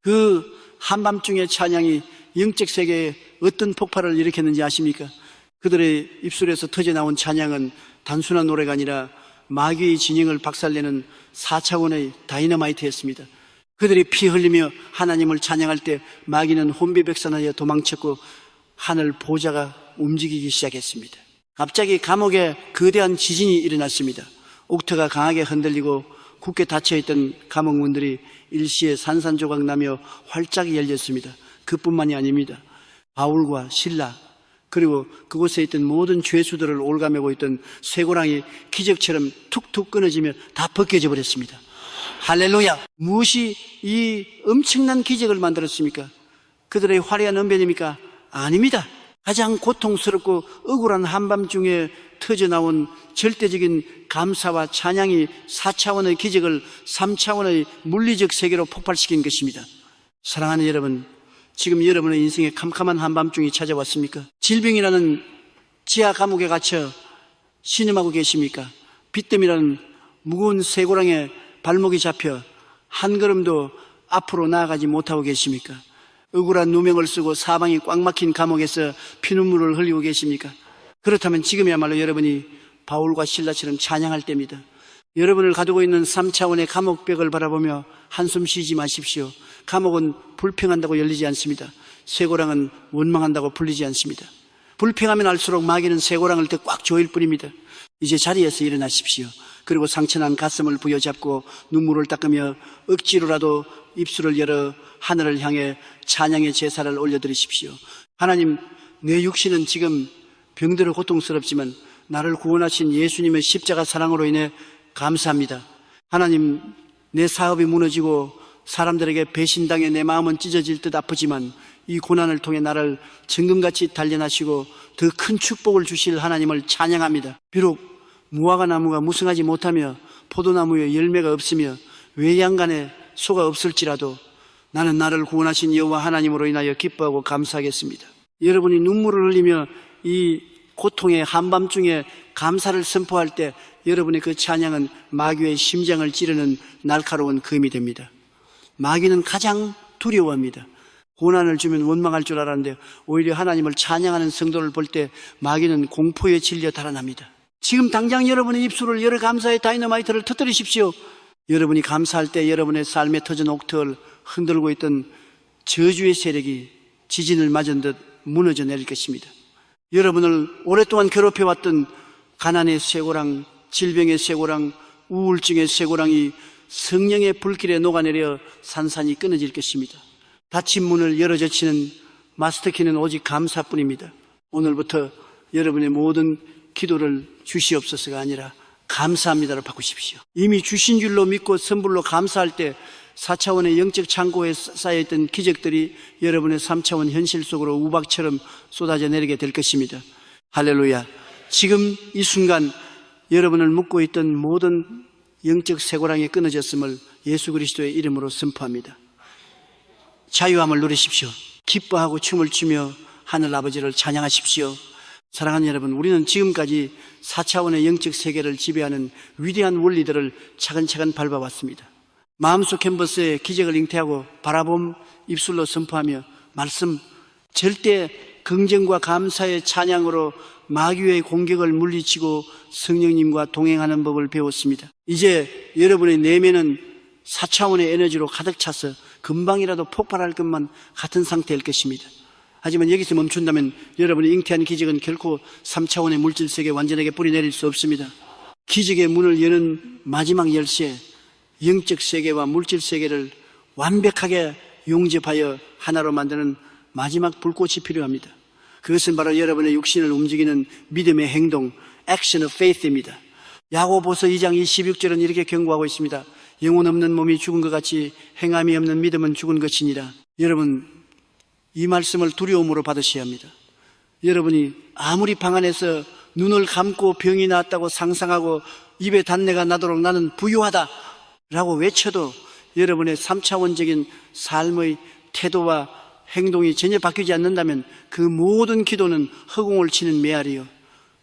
그 한밤중의 찬양이 영적 세계에 어떤 폭발을 일으켰는지 아십니까? 그들의 입술에서 터져나온 찬양은 단순한 노래가 아니라 마귀의 진영을 박살내는 4차원의 다이너마이트였습니다. 그들이 피 흘리며 하나님을 찬양할 때 마귀는 혼비백산하여 도망쳤고 하늘 보좌가 움직이기 시작했습니다. 갑자기 감옥에 거대한 지진이 일어났습니다. 옥터가 강하게 흔들리고 굳게 닫혀있던 감옥 문들이 일시에 산산조각 나며 활짝 열렸습니다. 그뿐만이 아닙니다. 바울과 실라 그리고 그곳에 있던 모든 죄수들을 올가매고 있던 쇠고랑이 기적처럼 툭툭 끊어지며 다 벗겨져 버렸습니다. 할렐루야! 무엇이 이 엄청난 기적을 만들었습니까? 그들의 화려한 언변입니까? 아닙니다. 가장 고통스럽고 억울한 한밤중에 터져나온 절대적인 감사와 찬양이 4차원의 기적을 3차원의 물리적 세계로 폭발시킨 것입니다. 사랑하는 여러분, 지금 여러분의 인생에 캄캄한 한밤중이 찾아왔습니까? 질병이라는 지하 감옥에 갇혀 신음하고 계십니까? 빚더미라는 무거운 쇠고랑에 발목이 잡혀 한 걸음도 앞으로 나아가지 못하고 계십니까? 억울한 누명을 쓰고 사방이 꽉 막힌 감옥에서 피눈물을 흘리고 계십니까? 그렇다면 지금이야말로 여러분이 바울과 실라처럼 찬양할 때입니다. 여러분을 가두고 있는 3차원의 감옥벽을 바라보며 한숨 쉬지 마십시오. 감옥은 불평한다고 열리지 않습니다. 쇠고랑은 원망한다고 풀리지 않습니다. 불평하면 할수록 마귀는 쇠고랑을 더 꽉 조일 뿐입니다. 이제 자리에서 일어나십시오. 그리고 상처난 가슴을 부여잡고 눈물을 닦으며 억지로라도 입술을 열어 하늘을 향해 찬양의 제사를 올려드리십시오. 하나님, 내 육신은 지금 병들어 고통스럽지만 나를 구원하신 예수님의 십자가 사랑으로 인해 감사합니다. 하나님, 내 사업이 무너지고 사람들에게 배신당해 내 마음은 찢어질 듯 아프지만 이 고난을 통해 나를 정금같이 단련하시고 더 큰 축복을 주실 하나님을 찬양합니다. 비록 무화과 나무가 무성하지 못하며 포도나무에 열매가 없으며 외양간에 소가 없을지라도 나는 나를 구원하신 여호와 하나님으로 인하여 기뻐하고 감사하겠습니다. 여러분이 눈물을 흘리며 이 고통의 한밤중에 감사를 선포할 때 여러분의 그 찬양은 마귀의 심장을 찌르는 날카로운 검이 됩니다. 마귀는 가장 두려워합니다. 고난을 주면 원망할 줄 알았는데 오히려 하나님을 찬양하는 성도를 볼 때 마귀는 공포에 질려 달아납니다. 지금 당장 여러분의 입술을 열어 감사의 다이너마이트를 터뜨리십시오. 여러분이 감사할 때 여러분의 삶에 터진 옥터를 흔들고 있던 저주의 세력이 지진을 맞은 듯 무너져 내릴 것입니다. 여러분을 오랫동안 괴롭혀왔던 가난의 쇠고랑, 질병의 쇠고랑, 우울증의 쇠고랑이 성령의 불길에 녹아내려 산산이 끊어질 것입니다. 닫힌 문을 열어젖히는 마스터키는 오직 감사뿐입니다. 오늘부터 여러분의 모든 기도를 주시옵소서가 아니라 감사합니다로 바꾸십시오. 이미 주신 줄로 믿고 선불로 감사할 때 4차원의 영적 창고에 쌓여있던 기적들이 여러분의 3차원 현실 속으로 우박처럼 쏟아져 내리게 될 것입니다. 할렐루야. 지금 이 순간 여러분을 묶고 있던 모든 영적 쇠고랑이 끊어졌음을 예수 그리스도의 이름으로 선포합니다. 자유함을 누리십시오. 기뻐하고 춤을 추며 하늘 아버지를 찬양하십시오. 사랑하는 여러분, 우리는 지금까지 4차원의 영적 세계를 지배하는 위대한 원리들을 차근차근 밟아왔습니다. 마음속 캔버스에 기적을 잉태하고 바라봄 입술로 선포하며 말씀, 절대 긍정과 감사의 찬양으로 마귀의 공격을 물리치고 성령님과 동행하는 법을 배웠습니다. 이제 여러분의 내면은 4차원의 에너지로 가득 차서 금방이라도 폭발할 것만 같은 상태일 것입니다. 하지만 여기서 멈춘다면 여러분이 잉태한 기적은 결코 3차원의 물질세계에 완전하게 뿌리내릴 수 없습니다. 기적의 문을 여는 마지막 열쇠, 영적 세계와 물질 세계를 완벽하게 용접하여 하나로 만드는 마지막 불꽃이 필요합니다. 그것은 바로 여러분의 육신을 움직이는 믿음의 행동, Action of Faith입니다. 야고보서 2장 26절은 이렇게 경고하고 있습니다. 영혼 없는 몸이 죽은 것 같이 행함이 없는 믿음은 죽은 것이니라. 여러분, 이 말씀을 두려움으로 받으셔야 합니다. 여러분이 아무리 방 안에서 눈을 감고 병이 나았다고 상상하고 입에 단내가 나도록 나는 부유하다 라고 외쳐도 여러분의 3차원적인 삶의 태도와 행동이 전혀 바뀌지 않는다면 그 모든 기도는 허공을 치는 메아리요,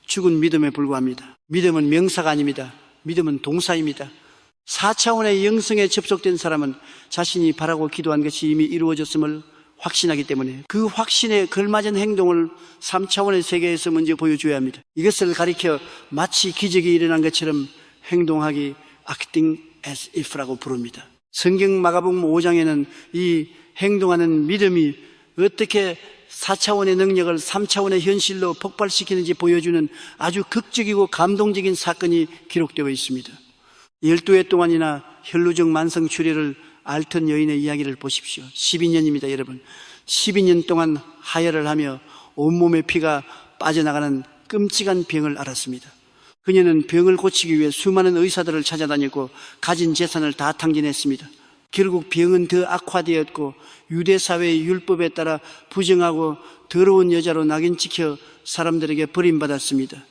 죽은 믿음에 불과합니다. 믿음은 명사가 아닙니다. 믿음은 동사입니다. 4차원의 영성에 접속된 사람은 자신이 바라고 기도한 것이 이미 이루어졌음을 확신하기 때문에 그 확신에 걸맞은 행동을 3차원의 세계에서 먼저 보여줘야 합니다. 이것을 가리켜 마치 기적이 일어난 것처럼 행동하기 acting as if라고 부릅니다. 성경 마가복음 5장에는 이 행동하는 믿음이 어떻게 4차원의 능력을 3차원의 현실로 폭발시키는지 보여주는 아주 극적이고 감동적인 사건이 기록되어 있습니다. 12해 동안이나 혈루증 만성 출혈을 앓던 여인의 이야기를 보십시오. 12년입니다, 여러분. 12년 동안 하혈을 하며 온몸의 피가 빠져나가는 끔찍한 병을 앓았습니다. 그녀는 병을 고치기 위해 수많은 의사들을 찾아다녔고 가진 재산을 다 탕진했습니다. 결국 병은 더 악화되었고 유대사회의 율법에 따라 부정하고 더러운 여자로 낙인 찍혀 사람들에게 버림받았습니다.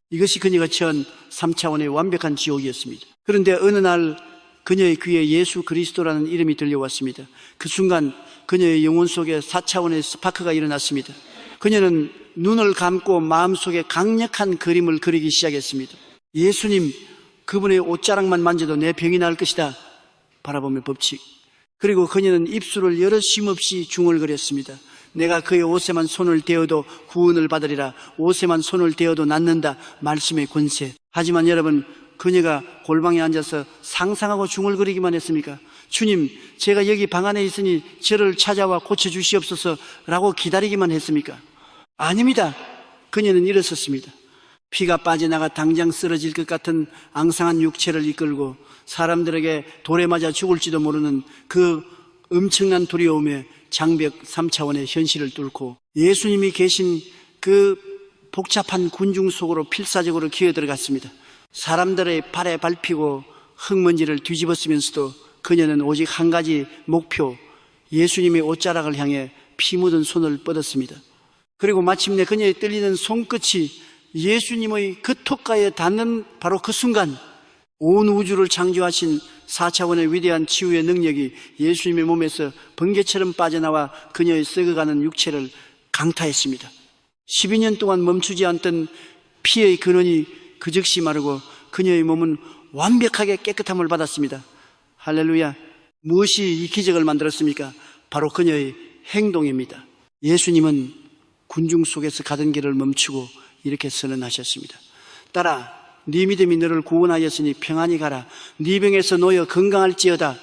이것이 그녀가 처한 3차원의 완벽한 지옥이었습니다. 그런데 어느 날 그녀의 귀에 예수 그리스도라는 이름이 들려왔습니다. 그 순간 그녀의 영혼 속에 4차원의 스파크가 일어났습니다. 그녀는 눈을 감고 마음속에 강력한 그림을 그리기 시작했습니다. 예수님, 그분의 옷자락만 만져도 내 병이 나을 것이다 바라보며 법칙. 그리고 그녀는 입술을 여러 쉼없이 중얼거렸습니다. 내가 그의 옷에만 손을 대어도 구원을 받으리라. 옷에만 손을 대어도 낫는다. 말씀의 권세. 하지만 여러분, 그녀가 골방에 앉아서 상상하고 중얼거리기만 했습니까? 주님, 제가 여기 방 안에 있으니 저를 찾아와 고쳐주시옵소서 라고 기다리기만 했습니까? 아닙니다. 그녀는 일어섰습니다. 피가 빠져나가 당장 쓰러질 것 같은 앙상한 육체를 이끌고 사람들에게 돌에 맞아 죽을지도 모르는 그 엄청난 두려움에 장벽 3차원의 현실을 뚫고 예수님이 계신 그 복잡한 군중 속으로 필사적으로 기어들어갔습니다. 사람들의 발에 밟히고 흙먼지를 뒤집었으면서도 그녀는 오직 한 가지 목표, 예수님의 옷자락을 향해 피 묻은 손을 뻗었습니다. 그리고 마침내 그녀의 떨리는 손끝이 예수님의 그 턱가에 닿는 바로 그 순간 온 우주를 창조하신 4차원의 위대한 치유의 능력이 예수님의 몸에서 번개처럼 빠져나와 그녀의 썩어가는 육체를 강타했습니다. 12년 동안 멈추지 않던 피의 근원이 그 즉시 마르고 그녀의 몸은 완벽하게 깨끗함을 받았습니다. 할렐루야. 무엇이 이 기적을 만들었습니까? 바로 그녀의 행동입니다. 예수님은 군중 속에서 가던 길을 멈추고 이렇게 선언하셨습니다. 딸아, 네 믿음이 너를 구원하였으니 평안히 가라. 네 병에서 놓여 건강할지어다.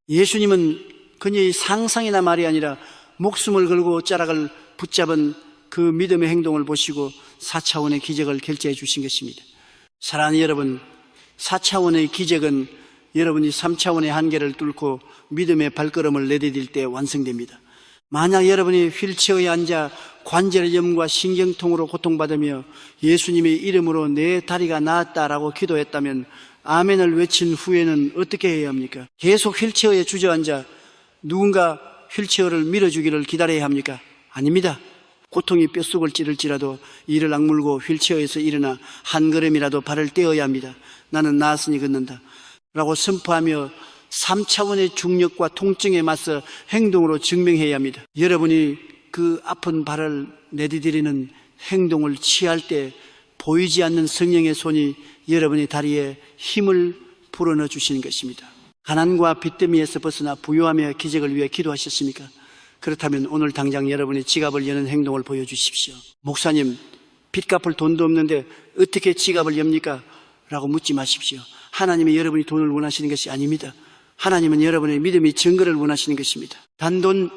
예수님은 그녀의 상상이나 말이 아니라 목숨을 걸고 옷자락을 붙잡은 그 믿음의 행동을 보시고 4차원의 기적을 결제해 주신 것입니다. 사랑하는 여러분, 4차원의 기적은 여러분이 3차원의 한계를 뚫고 믿음의 발걸음을 내디딜 때 완성됩니다. 만약 여러분이 휠체어에 앉아 관절염과 신경통으로 고통받으며 예수님의 이름으로 내 다리가 나았다라고 기도했다면 아멘을 외친 후에는 어떻게 해야 합니까? 계속 휠체어에 주저앉아 누군가 휠체어를 밀어주기를 기다려야 합니까? 아닙니다. 고통이 뼛속을 찌를지라도 이를 악물고 휠체어에서 일어나 한 걸음이라도 발을 떼어야 합니다. 나는 나았으니 걷는다 라고 선포하며 3차원의 중력과 통증에 맞서 행동으로 증명해야 합니다. 여러분이 그 아픈 발을 내디디리는 행동을 취할 때 보이지 않는 성령의 손이 여러분의 다리에 힘을 불어넣어 주시는 것입니다. 가난과 빚더미에서 벗어나 부유하며 기적을 위해 기도하셨습니까? 그렇다면 오늘 당장 여러분의 지갑을 여는 행동을 보여주십시오. 목사님, 빚 갚을 돈도 없는데 어떻게 지갑을 엽니까? 라고 묻지 마십시오. 하나님이 여러분이 돈을 원하시는 것이 아닙니다. 하나님은 여러분의 믿음의 증거를 원하시는 것입니다. 단돈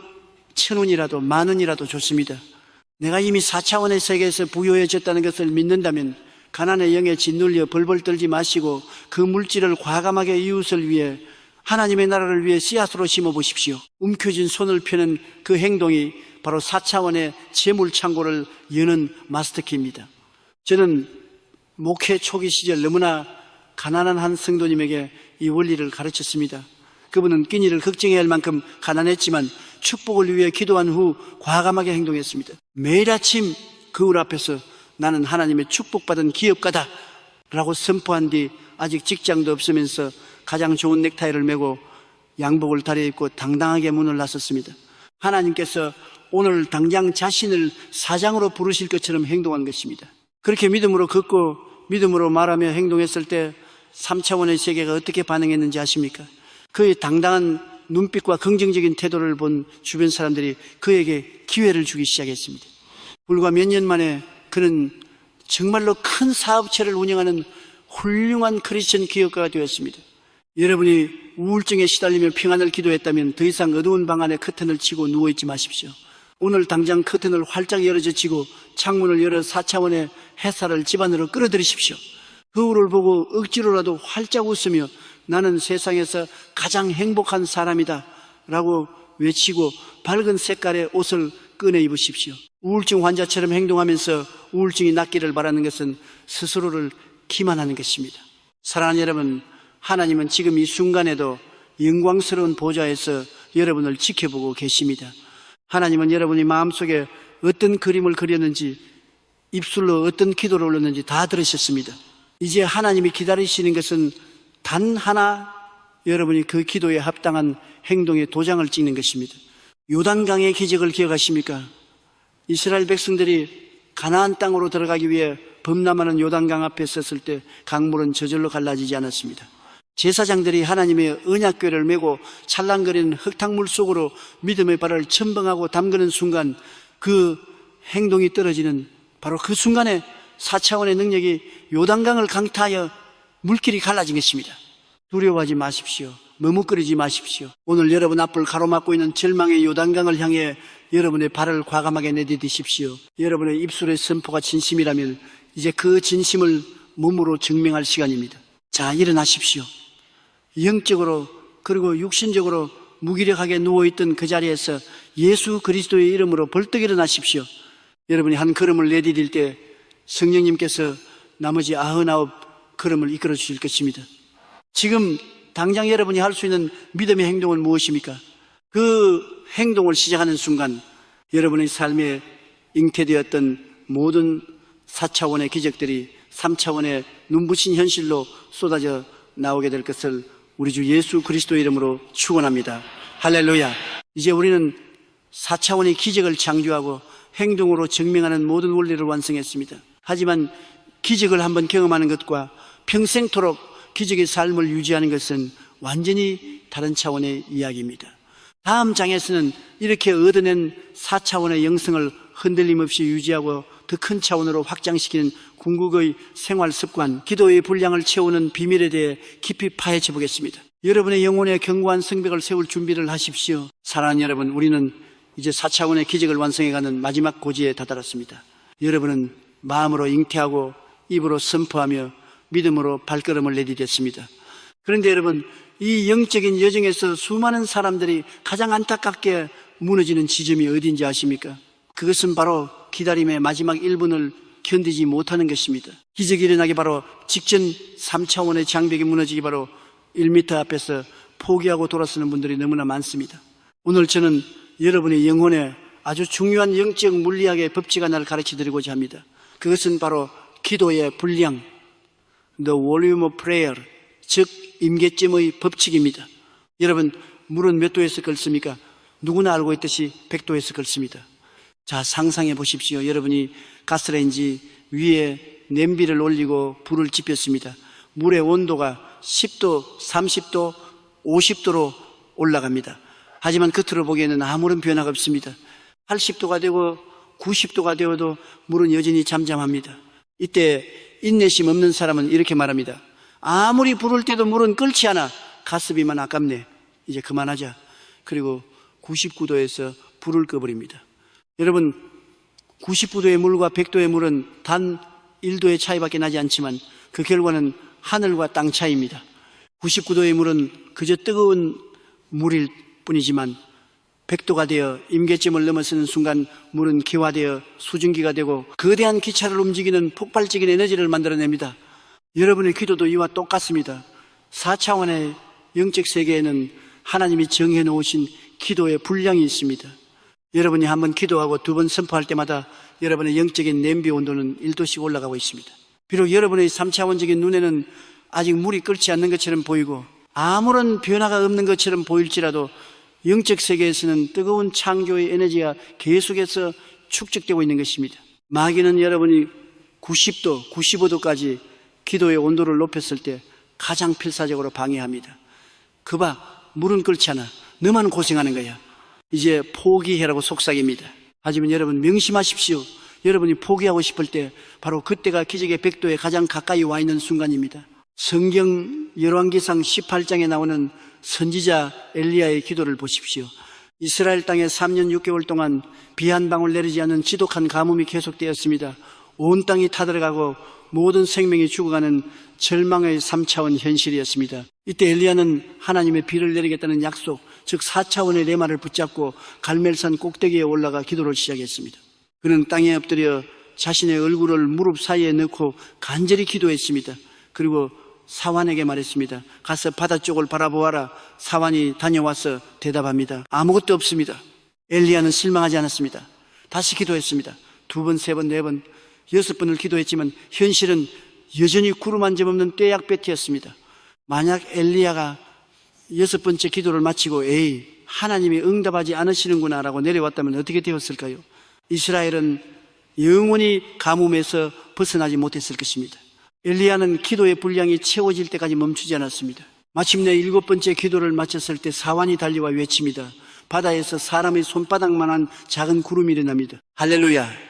1,000원이라도 10,000원이라도 좋습니다. 내가 이미 4차원의 세계에서 부유해졌다는 것을 믿는다면 가난의 영에 짓눌려 벌벌 떨지 마시고 그 물질을 과감하게 이웃을 위해 하나님의 나라를 위해 씨앗으로 심어보십시오. 움켜쥔 손을 펴는 그 행동이 바로 4차원의 재물 창고를 여는 마스터키입니다. 저는 목회 초기 시절 너무나 가난한 한 성도님에게 이 원리를 가르쳤습니다. 그분은 끼니를 걱정해야 할 만큼 가난했지만 축복을 위해 기도한 후 과감하게 행동했습니다. 매일 아침 거울 앞에서 나는 하나님의 축복받은 기업가다 라고 선포한 뒤 아직 직장도 없으면서 가장 좋은 넥타이를 메고 양복을 다려입고 당당하게 문을 나섰습니다. 하나님께서 오늘 당장 자신을 사장으로 부르실 것처럼 행동한 것입니다. 그렇게 믿음으로 걷고 믿음으로 말하며 행동했을 때 3차원의 세계가 어떻게 반응했는지 아십니까? 그의 당당한 눈빛과 긍정적인 태도를 본 주변 사람들이 그에게 기회를 주기 시작했습니다. 불과 몇 년 만에 그는 정말로 큰 사업체를 운영하는 훌륭한 크리스천 기업가가 되었습니다. 여러분이 우울증에 시달리며 평안을 기도했다면 더 이상 어두운 방 안에 커튼을 치고 누워있지 마십시오. 오늘 당장 커튼을 활짝 열어젖히고 창문을 열어 4차원의 햇살을 집안으로 끌어들이십시오. 거울을 보고 억지로라도 활짝 웃으며 나는 세상에서 가장 행복한 사람이다 라고 외치고 밝은 색깔의 옷을 꺼내 입으십시오. 우울증 환자처럼 행동하면서 우울증이 낫기를 바라는 것은 스스로를 기만하는 것입니다. 사랑하는 여러분, 하나님은 지금 이 순간에도 영광스러운 보좌에서 여러분을 지켜보고 계십니다. 하나님은 여러분이 마음속에 어떤 그림을 그렸는지, 입술로 어떤 기도를 올렸는지 다 들으셨습니다. 이제 하나님이 기다리시는 것은 단 하나, 여러분이 그 기도에 합당한 행동의 도장을 찍는 것입니다. 요단강의 기적을 기억하십니까? 이스라엘 백성들이 가나안 땅으로 들어가기 위해 범람하는 요단강 앞에 섰을 때 강물은 저절로 갈라지지 않았습니다. 제사장들이 하나님의 언약궤를 메고 찰랑거리는 흙탕물 속으로 믿음의 발을 첨벙하고 담그는 순간 그 행동이 떨어지는 바로 그 순간에 4차원의 능력이 요단강을 강타하여 물길이 갈라진 것입니다. 두려워하지 마십시오. 머뭇거리지 마십시오. 오늘 여러분 앞을 가로막고 있는 절망의 요단강을 향해 여러분의 발을 과감하게 내디디십시오. 여러분의 입술의 선포가 진심이라면 이제 그 진심을 몸으로 증명할 시간입니다. 자, 일어나십시오. 영적으로 그리고 육신적으로 무기력하게 누워있던 그 자리에서 예수 그리스도의 이름으로 벌떡 일어나십시오. 여러분이 한 걸음을 내디딜 때 성령님께서 나머지 99 걸음을 이끌어 주실 것입니다. 지금 당장 여러분이 할 수 있는 믿음의 행동은 무엇입니까? 그 행동을 시작하는 순간 여러분의 삶에 잉태되었던 모든 4차원의 기적들이 3차원의 눈부신 현실로 쏟아져 나오게 될 것을 우리 주 예수 그리스도의 이름으로 축원합니다. 할렐루야. 이제 우리는 4차원의 기적을 창조하고 행동으로 증명하는 모든 원리를 완성했습니다. 하지만 기적을 한번 경험하는 것과 평생토록 기적의 삶을 유지하는 것은 완전히 다른 차원의 이야기입니다. 다음 장에서는 이렇게 얻어낸 4차원의 영성을 흔들림 없이 유지하고 더 큰 차원으로 확장시키는 궁극의 생활 습관, 기도의 분량을 채우는 비밀에 대해 깊이 파헤쳐 보겠습니다. 여러분의 영혼에 견고한 성벽을 세울 준비를 하십시오. 사랑하는 여러분, 우리는 이제 4차원의 기적을 완성해가는 마지막 고지에 다다랐습니다. 여러분은 마음으로 잉태하고 입으로 선포하며 믿음으로 발걸음을 내디뎠습니다. 그런데 여러분, 이 영적인 여정에서 수많은 사람들이 가장 안타깝게 무너지는 지점이 어딘지 아십니까? 그것은 바로 기다림의 마지막 1분을 견디지 못하는 것입니다. 기적이 일어나기 바로 직전 3차원의 장벽이 무너지기 바로 1m 앞에서 포기하고 돌아서는 분들이 너무나 많습니다. 오늘 저는 여러분의 영혼에 아주 중요한 영적 물리학의 법칙 하나를 가르쳐드리고자 합니다. 그것은 바로 기도의 분량, The volume of prayer, 즉 임계점의 법칙입니다. 여러분, 물은 몇 도에서 끓습니까? 누구나 알고 있듯이 100도에서 끓습니다. 자, 상상해 보십시오. 여러분이 가스레인지 위에 냄비를 올리고 불을 지폈습니다. 물의 온도가 10도, 30도, 50도로 올라갑니다. 하지만 겉으로 보기에는 아무런 변화가 없습니다. 80도가 되고 90도가 되어도 물은 여전히 잠잠합니다. 이때 인내심 없는 사람은 이렇게 말합니다. 아무리 부를 때도 물은 끓지 않아. 가스비만 아깝네. 이제 그만하자. 그리고 99도에서 불을 꺼버립니다. 여러분, 99도의 물과 100도의 물은 단 1도의 차이밖에 나지 않지만 그 결과는 하늘과 땅 차이입니다. 99도의 물은 그저 뜨거운 물일 뿐이지만 100도가 되어 임계점을 넘어서는 순간 물은 기화되어 수증기가 되고 거대한 기차를 움직이는 폭발적인 에너지를 만들어냅니다. 여러분의 기도도 이와 똑같습니다. 4차원의 영적 세계에는 하나님이 정해 놓으신 기도의 분량이 있습니다. 여러분이 한번 기도하고 두 번 선포할 때마다 여러분의 영적인 냄비 온도는 1도씩 올라가고 있습니다. 비록 여러분의 3차원적인 눈에는 아직 물이 끓지 않는 것처럼 보이고 아무런 변화가 없는 것처럼 보일지라도 영적 세계에서는 뜨거운 창조의 에너지가 계속해서 축적되고 있는 것입니다. 마귀는 여러분이 90도, 95도까지 기도의 온도를 높였을 때 가장 필사적으로 방해합니다. 그봐, 물은 끓지 않아. 너만 고생하는 거야. 이제 포기해라고 속삭입니다. 하지만 여러분 명심하십시오. 여러분이 포기하고 싶을 때 바로 그때가 기적의 백도에 가장 가까이 와 있는 순간입니다. 성경 열왕기상 18장에 나오는 선지자 엘리야의 기도를 보십시오. 이스라엘 땅에 3년 6개월 동안 비 한 방울 내리지 않는 지독한 가뭄이 계속되었습니다. 온 땅이 타들어가고 모든 생명이 죽어가는 절망의 3차원 현실이었습니다. 이때 엘리야는 하나님의 비를 내리겠다는 약속, 즉 4차원의 레마를 붙잡고 갈멜산 꼭대기에 올라가 기도를 시작했습니다. 그는 땅에 엎드려 자신의 얼굴을 무릎 사이에 넣고 간절히 기도했습니다. 그리고 사환에게 말했습니다. 가서 바다 쪽을 바라보아라. 사환이 다녀와서 대답합니다. 아무것도 없습니다. 엘리야는 실망하지 않았습니다. 다시 기도했습니다. 2번, 3번, 4번, 6번을 기도했지만 현실은 여전히 구름 한 점 없는 떼약볕이었습니다. 만약 엘리야가 6번째 기도를 마치고 하나님이 응답하지 않으시는구나 라고 내려왔다면 어떻게 되었을까요? 이스라엘은 영원히 가뭄에서 벗어나지 못했을 것입니다. 엘리야는 기도의 분량이 채워질 때까지 멈추지 않았습니다. 마침내 7번째 기도를 마쳤을 때 사환이 달려와 외칩니다. 바다에서 사람의 손바닥만한 작은 구름이 일어납니다. 할렐루야.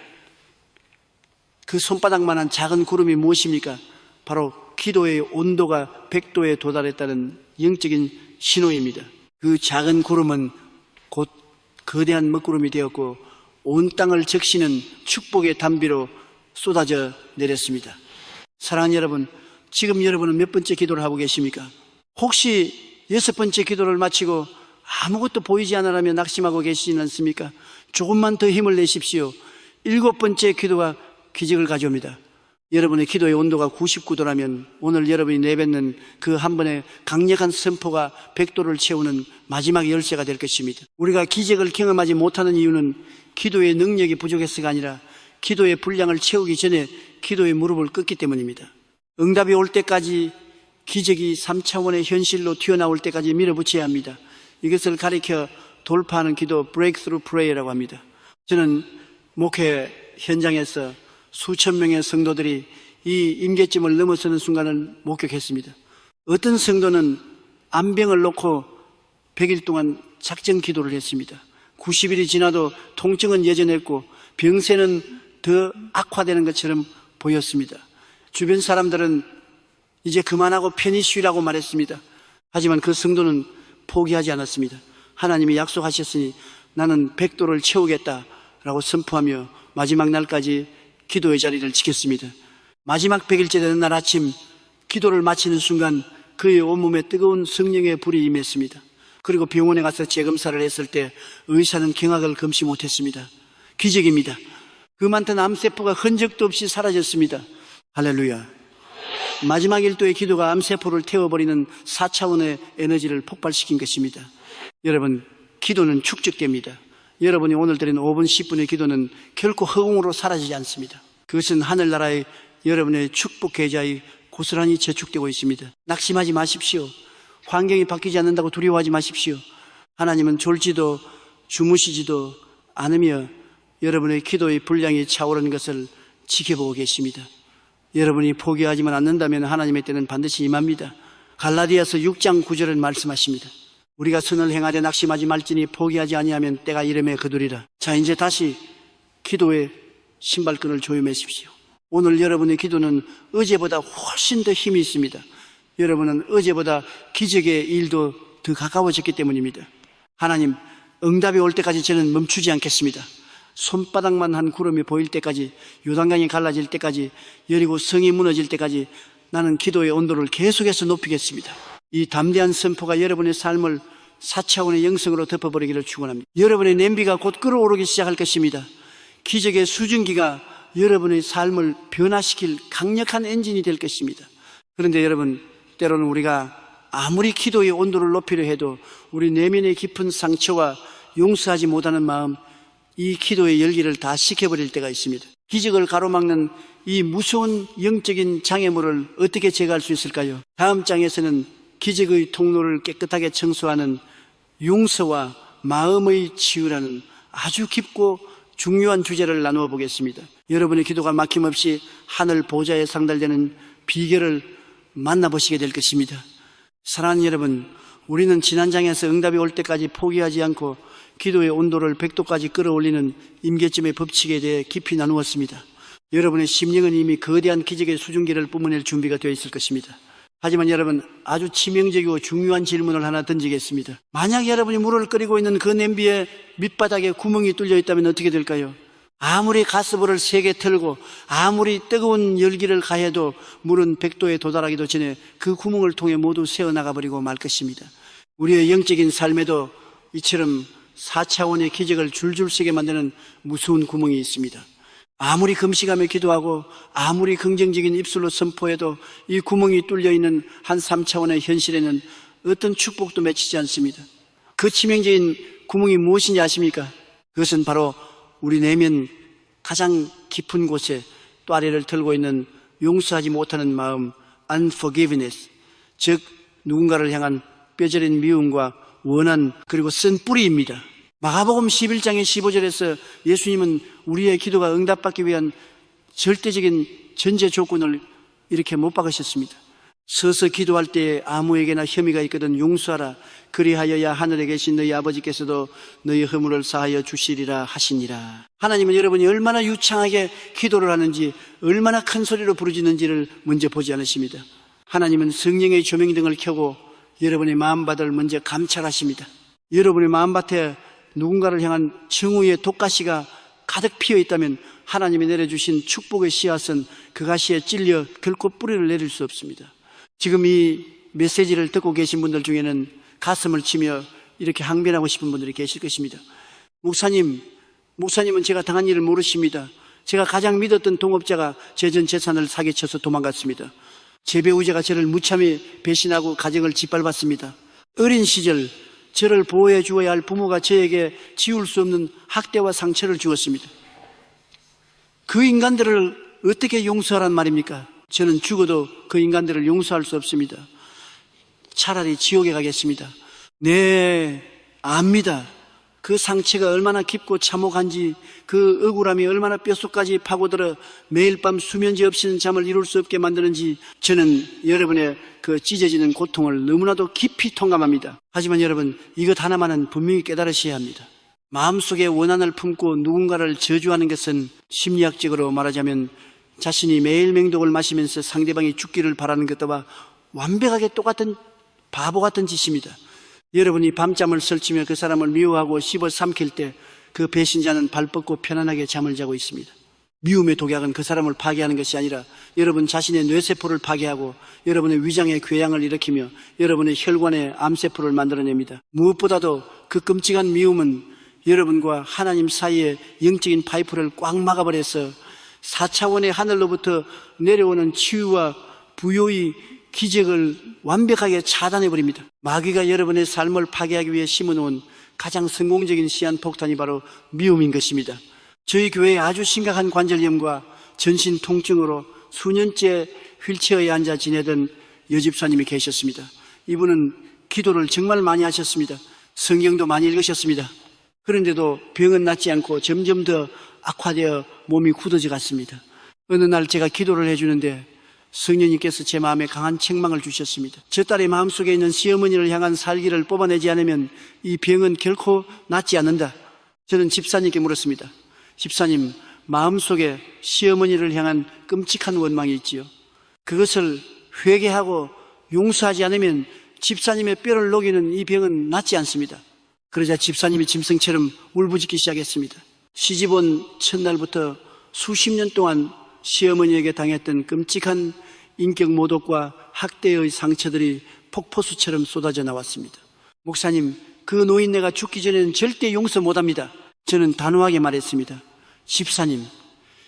그 손바닥만한 작은 구름이 무엇입니까? 바로 기도의 온도가 100도에 도달했다는 영적인 신호입니다. 그 작은 구름은 곧 거대한 먹구름이 되었고 온 땅을 적시는 축복의 단비로 쏟아져 내렸습니다. 사랑하는 여러분, 지금 여러분은 몇 번째 기도를 하고 계십니까? 혹시 6번째 기도를 마치고 아무것도 보이지 않으라며 낙심하고 계시지는 않습니까? 조금만 더 힘을 내십시오. 7번째 기도가 기적을 가져옵니다. 여러분의 기도의 온도가 99도라면 오늘 여러분이 내뱉는 그 한 번의 강력한 선포가 100도를 채우는 마지막 열쇠가 될 것입니다. 우리가 기적을 경험하지 못하는 이유는 기도의 능력이 부족해서가 아니라 기도의 분량을 채우기 전에 기도의 무릎을 꿇기 때문입니다. 응답이 올 때까지 기적이 3차원의 현실로 튀어나올 때까지 밀어붙여야 합니다. 이것을 가리켜 돌파하는 기도, breakthrough prayer라고 합니다. 저는 목회 현장에서 수천 명의 성도들이 이 임계점을 넘어서는 순간을 목격했습니다. 어떤 성도는 암병을 놓고 100일 동안 작정 기도를 했습니다. 90일이 지나도 통증은 여전했고 병세는 더 악화되는 것처럼 보였습니다. 주변 사람들은 이제 그만하고 편히 쉬라고 말했습니다. 하지만 그 성도는 포기하지 않았습니다. 하나님이 약속하셨으니 나는 100도를 채우겠다라고 선포하며 마지막 날까지 기도의 자리를 지켰습니다. 마지막 100일째 되는 날 아침 기도를 마치는 순간 그의 온몸에 뜨거운 성령의 불이 임했습니다. 그리고 병원에 가서 재검사를 했을 때 의사는 경악을 금치 못했습니다. 기적입니다. 그 많던 암세포가 흔적도 없이 사라졌습니다. 할렐루야. 마지막 1도의 기도가 암세포를 태워버리는 4차원의 에너지를 폭발시킨 것입니다. 여러분, 기도는 축적됩니다. 여러분이 오늘 드린 5분, 10분의 기도는 결코 허공으로 사라지지 않습니다. 그것은 하늘나라의 여러분의 축복 계좌에 고스란히 저축되고 있습니다. 낙심하지 마십시오. 환경이 바뀌지 않는다고 두려워하지 마십시오. 하나님은 졸지도 주무시지도 않으며 여러분의 기도의 분량이 차오르는 것을 지켜보고 계십니다. 여러분이 포기하지만 않는다면 하나님의 때는 반드시 임합니다. 갈라디아서 6장 9절은 말씀하십니다. 우리가 선을 행하되 낙심하지 말지니 포기하지 아니하면 때가 이름에 거두리라. 자, 이제 다시 기도의 신발끈을 조여매십시오. 오늘 여러분의 기도는 어제보다 훨씬 더 힘이 있습니다. 여러분은 어제보다 기적의 일도 더 가까워졌기 때문입니다. 하나님, 응답이 올 때까지 저는 멈추지 않겠습니다. 손바닥만 한 구름이 보일 때까지, 요단강이 갈라질 때까지, 여리고 성이 무너질 때까지 나는 기도의 온도를 계속해서 높이겠습니다. 이 담대한 선포가 여러분의 삶을 4차원의 영성으로 덮어버리기를 축원합니다. 여러분의 냄비가 곧 끓어오르기 시작할 것입니다. 기적의 수증기가 여러분의 삶을 변화시킬 강력한 엔진이 될 것입니다. 그런데 여러분, 때로는 우리가 아무리 기도의 온도를 높이려 해도 우리 내면의 깊은 상처와 용서하지 못하는 마음, 이 기도의 열기를 다 식혀버릴 때가 있습니다. 기적을 가로막는 이 무서운 영적인 장애물을 어떻게 제거할 수 있을까요? 다음 장에서는 기적의 통로를 깨끗하게 청소하는 용서와 마음의 치유라는 아주 깊고 중요한 주제를 나누어 보겠습니다. 여러분의 기도가 막힘없이 하늘 보좌에 상달되는 비결을 만나보시게 될 것입니다. 사랑하는 여러분, 우리는 지난 장에서 응답이 올 때까지 포기하지 않고 기도의 온도를 100도까지 끌어올리는 임계점의 법칙에 대해 깊이 나누었습니다. 여러분의 심령은 이미 거대한 기적의 수증기를 뿜어낼 준비가 되어 있을 것입니다. 하지만 여러분, 아주 치명적이고 중요한 질문을 하나 던지겠습니다. 만약 여러분이 물을 끓이고 있는 그 냄비에 밑바닥에 구멍이 뚫려 있다면 어떻게 될까요? 아무리 가스불을 세게 틀고 아무리 뜨거운 열기를 가해도 물은 100도에 도달하기도 전에 그 구멍을 통해 모두 새어나가 버리고 말 것입니다. 우리의 영적인 삶에도 이처럼 4차원의 기적을 줄줄 새게 만드는 무서운 구멍이 있습니다. 아무리 금식하며 기도하고 아무리 긍정적인 입술로 선포해도 이 구멍이 뚫려 있는 한 3차원의 현실에는 어떤 축복도 맺히지 않습니다. 그 치명적인 구멍이 무엇인지 아십니까? 그것은 바로 우리 내면 가장 깊은 곳에 또아리를 틀고 있는 용서하지 못하는 마음, unforgiveness, 즉 누군가를 향한 뼈저린 미움과 원한, 그리고 쓴 뿌리입니다. 마가복음 11장의 15절에서 예수님은 우리의 기도가 응답받기 위한 절대적인 전제 조건을 이렇게 못 박으셨습니다. 서서 기도할 때에 아무에게나 혐의가 있거든 용서하라. 그리하여야 하늘에 계신 너희 아버지께서도 너희 허물을 사하여 주시리라 하시니라. 하나님은 여러분이 얼마나 유창하게 기도를 하는지, 얼마나 큰 소리로 부르짖는지를 먼저 보지 않으십니다. 하나님은 성령의 조명등을 켜고 여러분의 마음밭을 먼저 감찰하십니다. 여러분의 마음밭에 누군가를 향한 정의의 독가시가 가득 피어 있다면 하나님이 내려주신 축복의 씨앗은 그 가시에 찔려 결코 뿌리를 내릴 수 없습니다. 지금 이 메시지를 듣고 계신 분들 중에는 가슴을 치며 이렇게 항변하고 싶은 분들이 계실 것입니다. 목사님은 제가 당한 일을 모르십니다. 제가 가장 믿었던 동업자가 제 전 재산을 사기쳐서 도망갔습니다. 제 배우자가 저를 무참히 배신하고 가정을 짓밟았습니다. 어린 시절 저를 보호해 주어야 할 부모가 저에게 지울 수 없는 학대와 상처를 주었습니다. 그 인간들을 어떻게 용서하란 말입니까? 저는 죽어도 그 인간들을 용서할 수 없습니다. 차라리 지옥에 가겠습니다. 네, 압니다. 그 상처가 얼마나 깊고 참혹한지, 그 억울함이 얼마나 뼛속까지 파고들어 매일 밤 수면제 없이는 잠을 이룰 수 없게 만드는지 저는 여러분의 그 찢어지는 고통을 너무나도 깊이 통감합니다. 하지만 여러분, 이것 하나만은 분명히 깨달으셔야 합니다. 마음속에 원한을 품고 누군가를 저주하는 것은 심리학적으로 말하자면 자신이 매일 맹독을 마시면서 상대방이 죽기를 바라는 것과 완벽하게 똑같은 바보 같은 짓입니다. 여러분이 밤잠을 설치며 그 사람을 미워하고 씹어 삼킬 때 그 배신자는 발 뻗고 편안하게 잠을 자고 있습니다. 미움의 독약은 그 사람을 파괴하는 것이 아니라 여러분 자신의 뇌세포를 파괴하고 여러분의 위장에 궤양을 일으키며 여러분의 혈관에 암세포를 만들어냅니다. 무엇보다도 그 끔찍한 미움은 여러분과 하나님 사이의 영적인 파이프를 꽉 막아버려서 4차원의 하늘로부터 내려오는 치유와 부요의 기적을 완벽하게 차단해버립니다. 마귀가 여러분의 삶을 파괴하기 위해 심어놓은 가장 성공적인 시한폭탄이 바로 미움인 것입니다. 저희 교회에 아주 심각한 관절염과 전신 통증으로 수년째 휠체어에 앉아 지내던 여집사님이 계셨습니다. 이분은 기도를 정말 많이 하셨습니다. 성경도 많이 읽으셨습니다. 그런데도 병은 낫지 않고 점점 더 악화되어 몸이 굳어져 갔습니다. 어느 날 제가 기도를 해주는데 성령님께서 제 마음에 강한 책망을 주셨습니다. 저 딸의 마음속에 있는 시어머니를 향한 살기를 뽑아내지 않으면 이 병은 결코 낫지 않는다. 저는 집사님께 물었습니다. 집사님, 마음속에 시어머니를 향한 끔찍한 원망이 있지요. 그것을 회개하고 용서하지 않으면 집사님의 뼈를 녹이는 이 병은 낫지 않습니다. 그러자 집사님이 짐승처럼 울부짖기 시작했습니다. 시집온 첫날부터 수십 년 동안 시어머니에게 당했던 끔찍한 인격 모독과 학대의 상처들이 폭포수처럼 쏟아져 나왔습니다. 목사님, 그 노인네가 죽기 전에는 절대 용서 못합니다. 저는 단호하게 말했습니다. 집사님,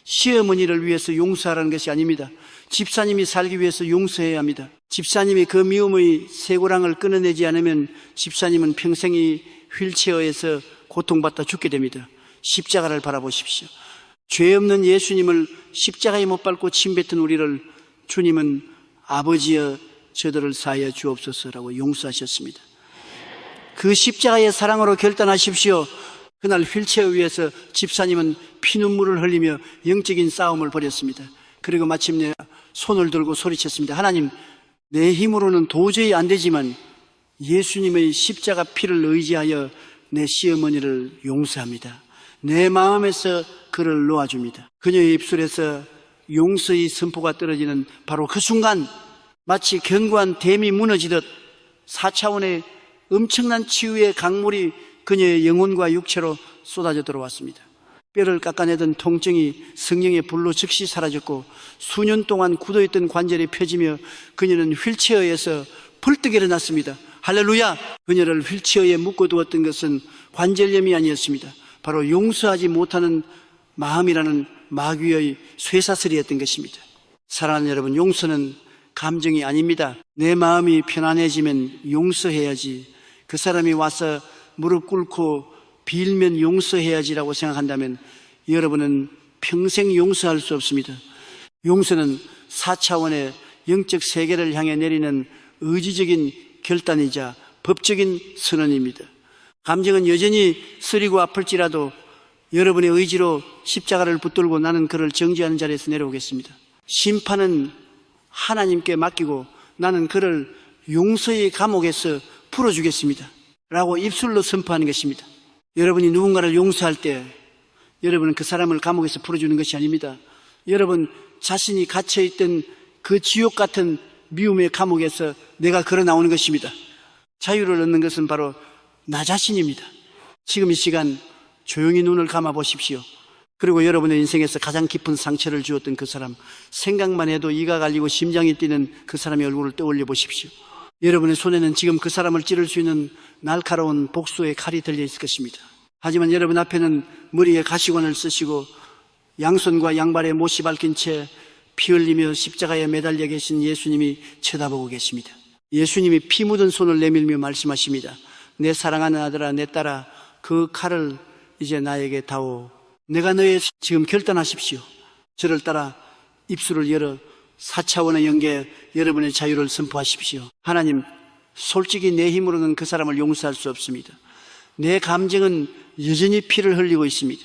시어머니를 위해서 용서하라는 것이 아닙니다. 집사님이 살기 위해서 용서해야 합니다. 집사님이 그 미움의 쇠고랑을 끊어내지 않으면 집사님은 평생이 휠체어에서 고통받다 죽게 됩니다. 십자가를 바라보십시오. 죄 없는 예수님을 십자가에 못 박고 침뱉은 우리를 주님은 아버지여 저들을 사하여 주옵소서라고 용서하셨습니다. 그 십자가의 사랑으로 결단하십시오. 그날 휠체어 위에서 집사님은 피눈물을 흘리며 영적인 싸움을 벌였습니다. 그리고 마침내 손을 들고 소리쳤습니다. 하나님, 내 힘으로는 도저히 안 되지만 예수님의 십자가 피를 의지하여 내 시어머니를 용서합니다. 내 마음에서 그를 놓아줍니다. 그녀의 입술에서 용서의 선포가 떨어지는 바로 그 순간 마치 견고한 댐이 무너지듯 4차원의 엄청난 치유의 강물이 그녀의 영혼과 육체로 쏟아져 들어왔습니다. 뼈를 깎아내던 통증이 성령의 불로 즉시 사라졌고 수년 동안 굳어있던 관절이 펴지며 그녀는 휠체어에서 벌떡 일어났습니다. 할렐루야! 그녀를 휠체어에 묶어두었던 것은 관절염이 아니었습니다. 바로 용서하지 못하는 마음이라는 마귀의 쇠사슬이었던 것입니다. 사랑하는 여러분, 용서는 감정이 아닙니다. 내 마음이 편안해지면 용서해야지, 그 사람이 와서 무릎 꿇고 빌면 용서해야지라고 생각한다면 여러분은 평생 용서할 수 없습니다. 용서는 4차원의 영적 세계를 향해 내리는 의지적인 결단이자 법적인 선언입니다. 감정은 여전히 쓰리고 아플지라도 여러분의 의지로 십자가를 붙들고 나는 그를 정죄하는 자리에서 내려오겠습니다. 심판은 하나님께 맡기고 나는 그를 용서의 감옥에서 풀어주겠습니다 라고 입술로 선포하는 것입니다. 여러분이 누군가를 용서할 때 여러분은 그 사람을 감옥에서 풀어주는 것이 아닙니다. 여러분 자신이 갇혀있던 그 지옥 같은 미움의 감옥에서 내가 걸어 나오는 것입니다. 자유를 얻는 것은 바로 나 자신입니다. 지금 이 시간 조용히 눈을 감아 보십시오. 그리고 여러분의 인생에서 가장 깊은 상처를 주었던 그 사람, 생각만 해도 이가 갈리고 심장이 뛰는 그 사람의 얼굴을 떠올려 보십시오. 여러분의 손에는 지금 그 사람을 찌를 수 있는 날카로운 복수의 칼이 들려 있을 것입니다. 하지만 여러분 앞에는 머리에 가시관을 쓰시고 양손과 양발에 못이 박힌 채 피 흘리며 십자가에 매달려 계신 예수님이 쳐다보고 계십니다. 예수님이 피 묻은 손을 내밀며 말씀하십니다. 내 사랑하는 아들아, 내 딸아, 그 칼을 이제 나에게 다오. 내가 너의 지금 결단하십시오. 저를 따라 입술을 열어 4차원의 영계 여러분의 자유를 선포하십시오. 하나님, 솔직히 내 힘으로는 그 사람을 용서할 수 없습니다. 내 감정은 여전히 피를 흘리고 있습니다.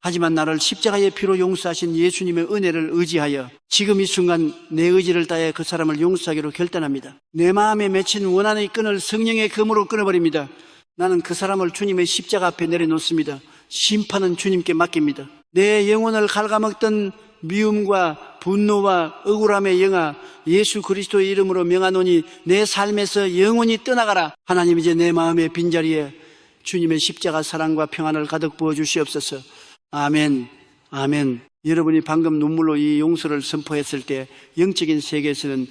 하지만 나를 십자가의 피로 용서하신 예수님의 은혜를 의지하여 지금 이 순간 내 의지를 다해 그 사람을 용서하기로 결단합니다. 내 마음에 맺힌 원한의 끈을 성령의 검으로 끊어버립니다. 나는 그 사람을 주님의 십자가 앞에 내려놓습니다. 심판은 주님께 맡깁니다. 내 영혼을 갉아먹던 미움과 분노와 억울함의 영아, 예수 그리스도의 이름으로 명하노니 내 삶에서 영원히 떠나가라. 하나님, 이제 내 마음의 빈자리에 주님의 십자가 사랑과 평안을 가득 부어주시옵소서. 아멘, 아멘. 여러분이 방금 눈물로 이 용서를 선포했을 때 영적인 세계에서는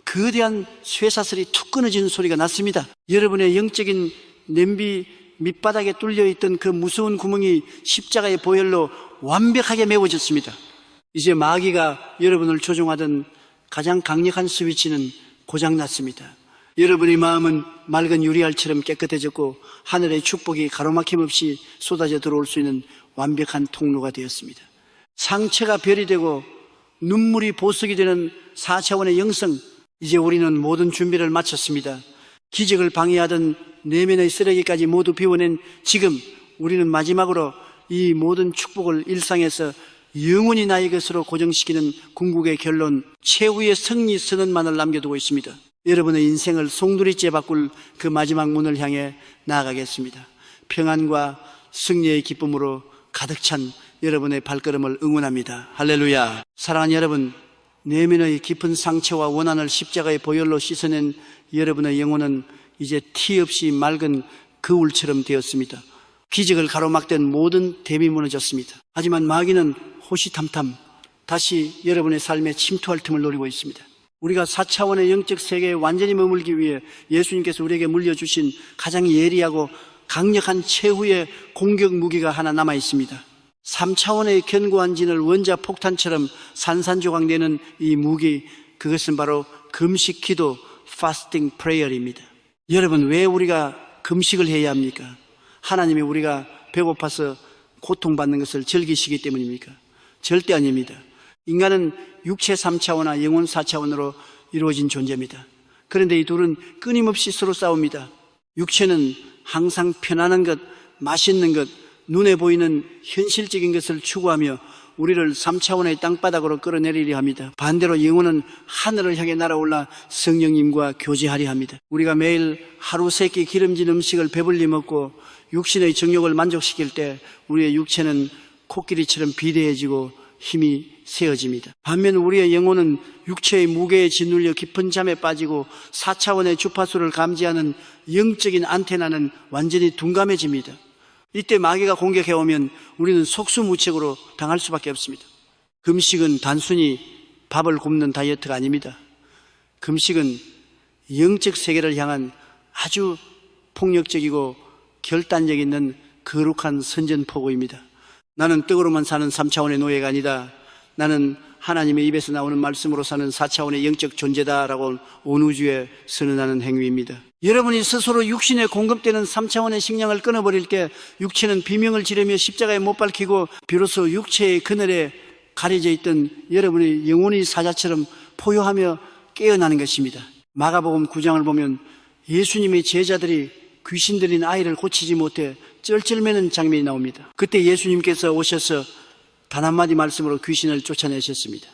거대한 쇠사슬이 툭 끊어지는 소리가 났습니다. 여러분의 영적인 냄비 밑바닥에 뚫려있던 그 무서운 구멍이 십자가의 보혈로 완벽하게 메워졌습니다. 이제 마귀가 여러분을 조종하던 가장 강력한 스위치는 고장났습니다. 여러분의 마음은 맑은 유리알처럼 깨끗해졌고 하늘의 축복이 가로막힘 없이 쏟아져 들어올 수 있는 완벽한 통로가 되었습니다. 상처가 별이 되고 눈물이 보석이 되는 4차원의 영성, 이제 우리는 모든 준비를 마쳤습니다. 기적을 방해하던 내면의 쓰레기까지 모두 비워낸 지금 우리는 마지막으로 이 모든 축복을 일상에서 영원히 나의 것으로 고정시키는 궁극의 결론, 최후의 승리 선언만을 남겨두고 있습니다. 여러분의 인생을 송두리째 바꿀 그 마지막 문을 향해 나아가겠습니다. 평안과 승리의 기쁨으로 가득 찬 여러분의 발걸음을 응원합니다. 할렐루야. 사랑하는 여러분, 내면의 깊은 상처와 원한을 십자가의 보혈로 씻어낸 여러분의 영혼은 이제 티 없이 맑은 거울처럼 되었습니다. 기적을 가로막던 모든 댐이 무너졌습니다. 하지만 마귀는 호시탐탐 다시 여러분의 삶에 침투할 틈을 노리고 있습니다. 우리가 4차원의 영적 세계에 완전히 머물기 위해 예수님께서 우리에게 물려주신 가장 예리하고 강력한 최후의 공격 무기가 하나 남아 있습니다. 3차원의 견고한 진을 원자 폭탄처럼 산산조각내는 이 무기, 그것은 바로 금식 기도, fasting prayer입니다. 여러분, 왜 우리가 금식을 해야 합니까? 하나님이 우리가 배고파서 고통받는 것을 즐기시기 때문입니까? 절대 아닙니다. 인간은 육체 3차원과 영혼 4차원으로 이루어진 존재입니다. 그런데 이 둘은 끊임없이 서로 싸웁니다. 육체는 항상 편안한 것, 맛있는 것, 눈에 보이는 현실적인 것을 추구하며 우리를 3차원의 땅바닥으로 끌어내리려 합니다. 반대로 영혼은 하늘을 향해 날아올라 성령님과 교제하려 합니다. 우리가 매일 하루 3끼 기름진 음식을 배불리 먹고 육신의 정욕을 만족시킬 때 우리의 육체는 코끼리처럼 비대해지고 힘이 세어집니다. 반면 우리의 영혼은 육체의 무게에 짓눌려 깊은 잠에 빠지고 4차원의 주파수를 감지하는 영적인 안테나는 완전히 둔감해집니다. 이때 마귀가 공격해오면 우리는 속수무책으로 당할 수밖에 없습니다. 금식은 단순히 밥을 굶는 다이어트가 아닙니다. 금식은 영적 세계를 향한 아주 폭력적이고 결단력 있는 거룩한 선전포고입니다. 나는 떡으로만 사는 3차원의 노예가 아니다. 나는 하나님의 입에서 나오는 말씀으로 사는 4차원의 영적 존재다라고 온 우주에 선언하는 행위입니다. 여러분이 스스로 육신에 공급되는 3차원의 식량을 끊어버릴 때 육체는 비명을 지르며 십자가에 못 박히고 비로소 육체의 그늘에 가려져 있던 여러분의 영혼의 사자처럼 포효하며 깨어나는 것입니다. 마가복음 9장을 보면 예수님의 제자들이 귀신 들린 아이를 고치지 못해 쩔쩔매는 장면이 나옵니다. 그때 예수님께서 오셔서 단 한마디 말씀으로 귀신을 쫓아내셨습니다.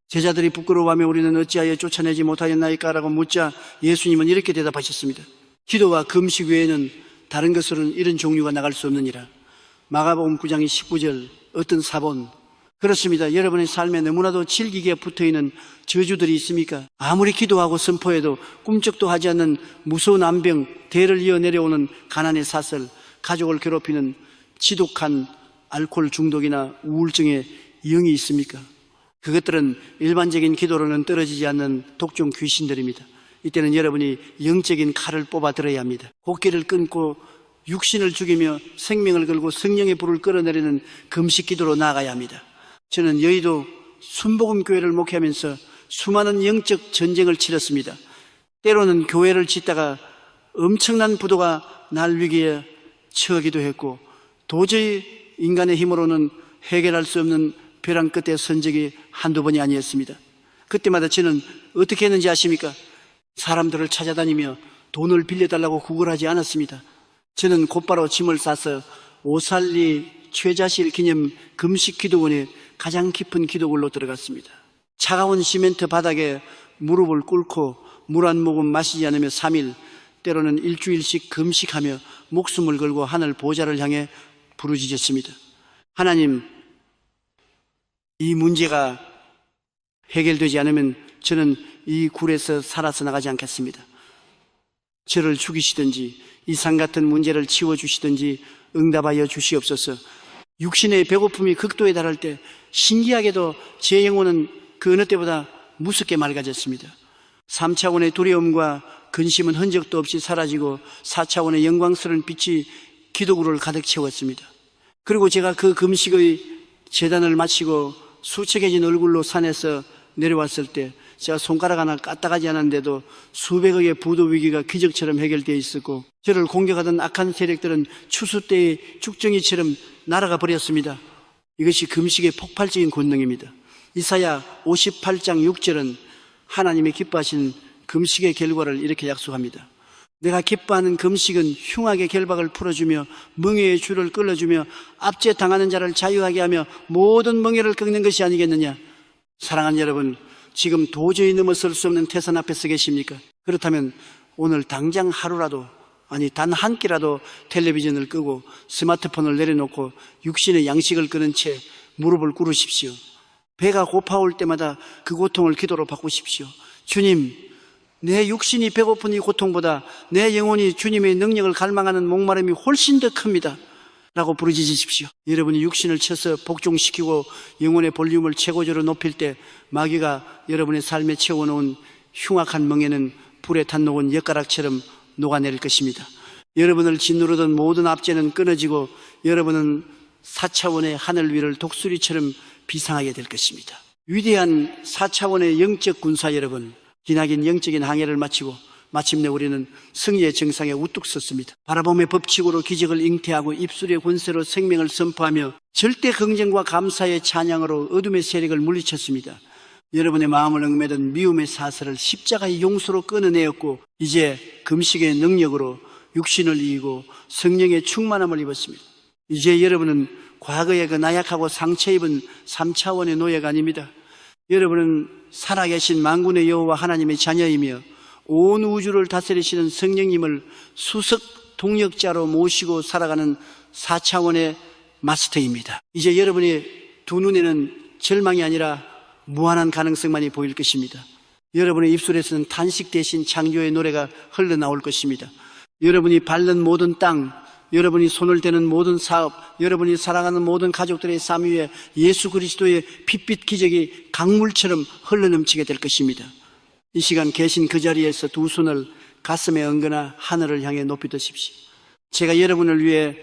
제자들이 부끄러워하며 우리는 어찌하여 쫓아내지 못하였나이까? 라고 묻자 예수님은 이렇게 대답하셨습니다. 기도와 금식 외에는 다른 것으로는 이런 종류가 나갈 수 없느니라. 마가복음 9장 19절 어떤 사본, 그렇습니다. 여러분의 삶에 너무나도 질기게 붙어있는 저주들이 있습니까? 아무리 기도하고 선포해도 꿈쩍도 하지 않는 무서운 암병, 대를 이어 내려오는 가난의 사슬, 가족을 괴롭히는 지독한 알코올 중독이나 우울증의 영이 있습니까? 그것들은 일반적인 기도로는 떨어지지 않는 독종 귀신들입니다. 이때는 여러분이 영적인 칼을 뽑아 들어야 합니다. 곡기를 끊고 육신을 죽이며 생명을 걸고 성령의 불을 끌어내리는 금식 기도로 나아가야 합니다. 저는 여의도 순복음교회를 목회하면서 수많은 영적 전쟁을 치렀습니다. 때로는 교회를 짓다가 엄청난 부도가 날 위기에 처하기도 했고 도저히 인간의 힘으로는 해결할 수 없는 벼랑 끝에 선 적이 한두 번이 아니었습니다. 그때마다 저는 어떻게 했는지 아십니까? 사람들을 찾아다니며 돈을 빌려달라고 구걸하지 않았습니다. 저는 곧바로 짐을 싸서 오살리 최자실 기념 금식 기도원에 가장 깊은 기도굴로 들어갔습니다. 차가운 시멘트 바닥에 무릎을 꿇고 물 한 모금 마시지 않으며 3일, 때로는 일주일씩 금식하며 목숨을 걸고 하늘 보좌를 향해 부르짖었습니다. 하나님, 이 문제가 해결되지 않으면 저는 이 굴에서 살아서 나가지 않겠습니다. 저를 죽이시든지 이상 같은 문제를 치워주시든지 응답하여 주시옵소서. 육신의 배고픔이 극도에 달할 때 신기하게도 제 영혼은 그 어느 때보다 무섭게 맑아졌습니다. 3차원의 두려움과 근심은 흔적도 없이 사라지고 4차원의 영광스러운 빛이 기도구를 가득 채웠습니다. 그리고 제가 그 금식의 제단을 마치고 수척해진 얼굴로 산에서 내려왔을 때 제가 손가락 하나 까딱하지 않았는데도 수백억의 부도 위기가 기적처럼 해결되어 있었고 저를 공격하던 악한 세력들은 추수 때의 죽정이처럼 날아가 버렸습니다. 이것이 금식의 폭발적인 권능입니다. 이사야 58장 6절은 하나님이 기뻐하신 금식의 결과를 이렇게 약속합니다. 내가 기뻐하는 금식은 흉악의 결박을 풀어주며 멍에의 줄을 끌어주며 압제 당하는 자를 자유하게 하며 모든 멍에를 꺾는 것이 아니겠느냐. 사랑하는 여러분, 지금 도저히 넘어설 수 없는 태산 앞에 서 계십니까? 그렇다면 오늘 당장 하루라도, 아니 단 한 끼라도 텔레비전을 끄고 스마트폰을 내려놓고 육신의 양식을 끊은 채 무릎을 꿇으십시오. 배가 고파올 때마다 그 고통을 기도로 바꾸십시오. 주님, 내 육신이 배고픈 이 고통보다 내 영혼이 주님의 능력을 갈망하는 목마름이 훨씬 더 큽니다 라고 부르짖으십시오. 여러분이 육신을 쳐서 복종시키고 영혼의 볼륨을 최고조로 높일 때 마귀가 여러분의 삶에 채워놓은 흉악한 멍에는 불에 탄 녹은 엿가락처럼 녹아내릴 것입니다. 여러분을 짓누르던 모든 압제는 끊어지고 여러분은 4차원의 하늘 위를 독수리처럼 비상하게 될 것입니다. 위대한 4차원의 영적 군사 여러분, 기나긴 영적인 항해를 마치고 마침내 우리는 승리의 정상에 우뚝 섰습니다. 바라봄의 법칙으로 기적을 잉태하고 입술의 권세로 생명을 선포하며 절대 긍정과 감사의 찬양으로 어둠의 세력을 물리쳤습니다. 여러분의 마음을 얽매던 미움의 사슬을 십자가의 용서로 끊어내었고 이제 금식의 능력으로 육신을 이기고 성령의 충만함을 입었습니다. 이제 여러분은 과거의 그 나약하고 상처 입은 3차원의 노예가 아닙니다. 여러분은 살아계신 만군의 여호와 하나님의 자녀이며 온 우주를 다스리시는 성령님을 수석 동역자로 모시고 살아가는 4차원의 마스터입니다. 이제 여러분의 두 눈에는 절망이 아니라 무한한 가능성만이 보일 것입니다. 여러분의 입술에서는 탄식 대신 창조의 노래가 흘러나올 것입니다. 여러분이 밟는 모든 땅, 여러분이 손을 대는 모든 사업, 여러분이 사랑하는 모든 가족들의 삶 위에 예수 그리스도의 빛빛 기적이 강물처럼 흘러넘치게 될 것입니다. 이 시간 계신 그 자리에서 두 손을 가슴에 얹거나 하늘을 향해 높이 드십시오. 제가 여러분을 위해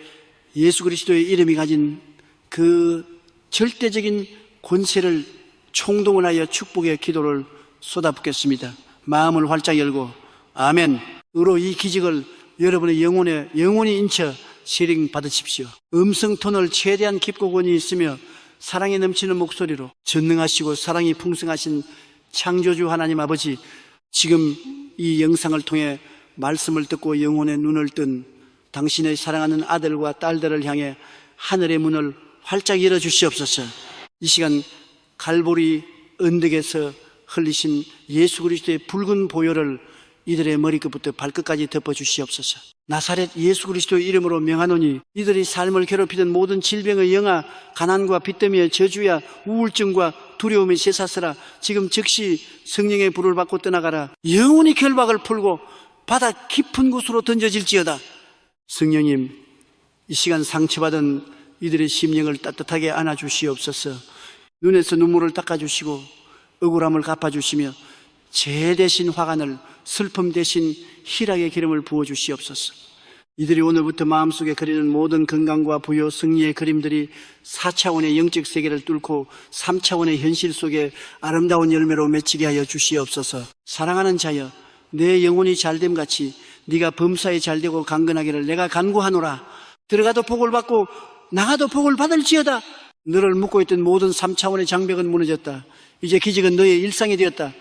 예수 그리스도의 이름이 가진 그 절대적인 권세를 총동을 하여 축복의 기도를 쏟아붓겠습니다. 마음을 활짝 열고 아멘. 으로 이 기적을 여러분의 영혼에 영원히 인쳐 세링 받으십시오. 음성 톤을 최대한 깊고 권위 있으며 사랑이 넘치는 목소리로 전능하시고 사랑이 풍성하신 창조주 하나님 아버지, 지금 이 영상을 통해 말씀을 듣고 영혼의 눈을 뜬 당신의 사랑하는 아들과 딸들을 향해 하늘의 문을 활짝 열어주시옵소서. 이 시간 갈보리 언덕에서 흘리신 예수 그리스도의 붉은 보혈을 이들의 머리끝부터 발끝까지 덮어주시옵소서. 나사렛 예수 그리스도의 이름으로 명하노니 이들이 삶을 괴롭히던 모든 질병의 영아, 가난과 빚더미의 저주야 우울증과 두려움의 쇠사슬아, 지금 즉시 성령의 불을 받고 떠나가라. 영원히 결박을 풀고 바다 깊은 곳으로 던져질지어다. 성령님, 이 시간 상처받은 이들의 심령을 따뜻하게 안아주시옵소서. 눈에서 눈물을 닦아주시고 억울함을 갚아주시며 죄 대신 화관을, 슬픔 대신 희락의 기름을 부어주시옵소서. 이들이 오늘부터 마음속에 그리는 모든 건강과 부요, 승리의 그림들이 4차원의 영적 세계를 뚫고 3차원의 현실 속에 아름다운 열매로 맺히게 하여 주시옵소서. 사랑하는 자여, 내 영혼이 잘됨 같이 네가 범사에 잘되고 강건하기를 내가 간구하노라. 들어가도 복을 받고 나가도 복을 받을지어다. 너를 묶고 있던 모든 3차원의 장벽은 무너졌다. 이제 기적은 너의 일상이 되었다.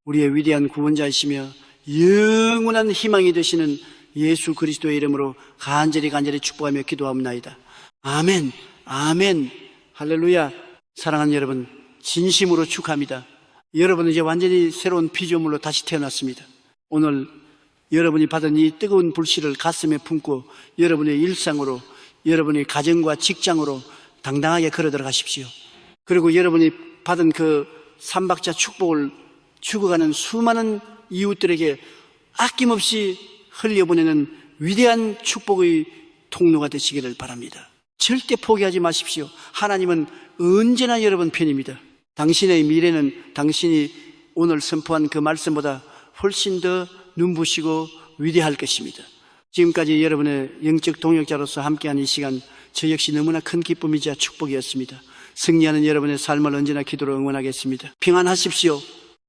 우리의 위대한 구원자이시며 영원한 희망이 되시는 예수 그리스도의 이름으로 간절히 축복하며 기도하옵나이다. 아멘, 아멘, 할렐루야. 사랑하는 여러분, 진심으로 축하합니다. 여러분은 이제 완전히 새로운 피조물로 다시 태어났습니다. 오늘 여러분이 받은 이 뜨거운 불씨를 가슴에 품고 여러분의 일상으로, 여러분의 가정과 직장으로 당당하게 걸어 들어가십시오. 그리고 여러분이 받은 그 삼박자 축복을 죽어가는 수많은 이웃들에게 아낌없이 흘려보내는 위대한 축복의 통로가 되시기를 바랍니다. 절대 포기하지 마십시오. 하나님은 언제나 여러분 편입니다. 당신의 미래는 당신이 오늘 선포한 그 말씀보다 훨씬 더 눈부시고 위대할 것입니다. 지금까지 여러분의 영적 동역자로서 함께한 이 시간, 저 역시 너무나 큰 기쁨이자 축복이었습니다. 승리하는 여러분의 삶을 언제나 기도로 응원하겠습니다. 평안하십시오.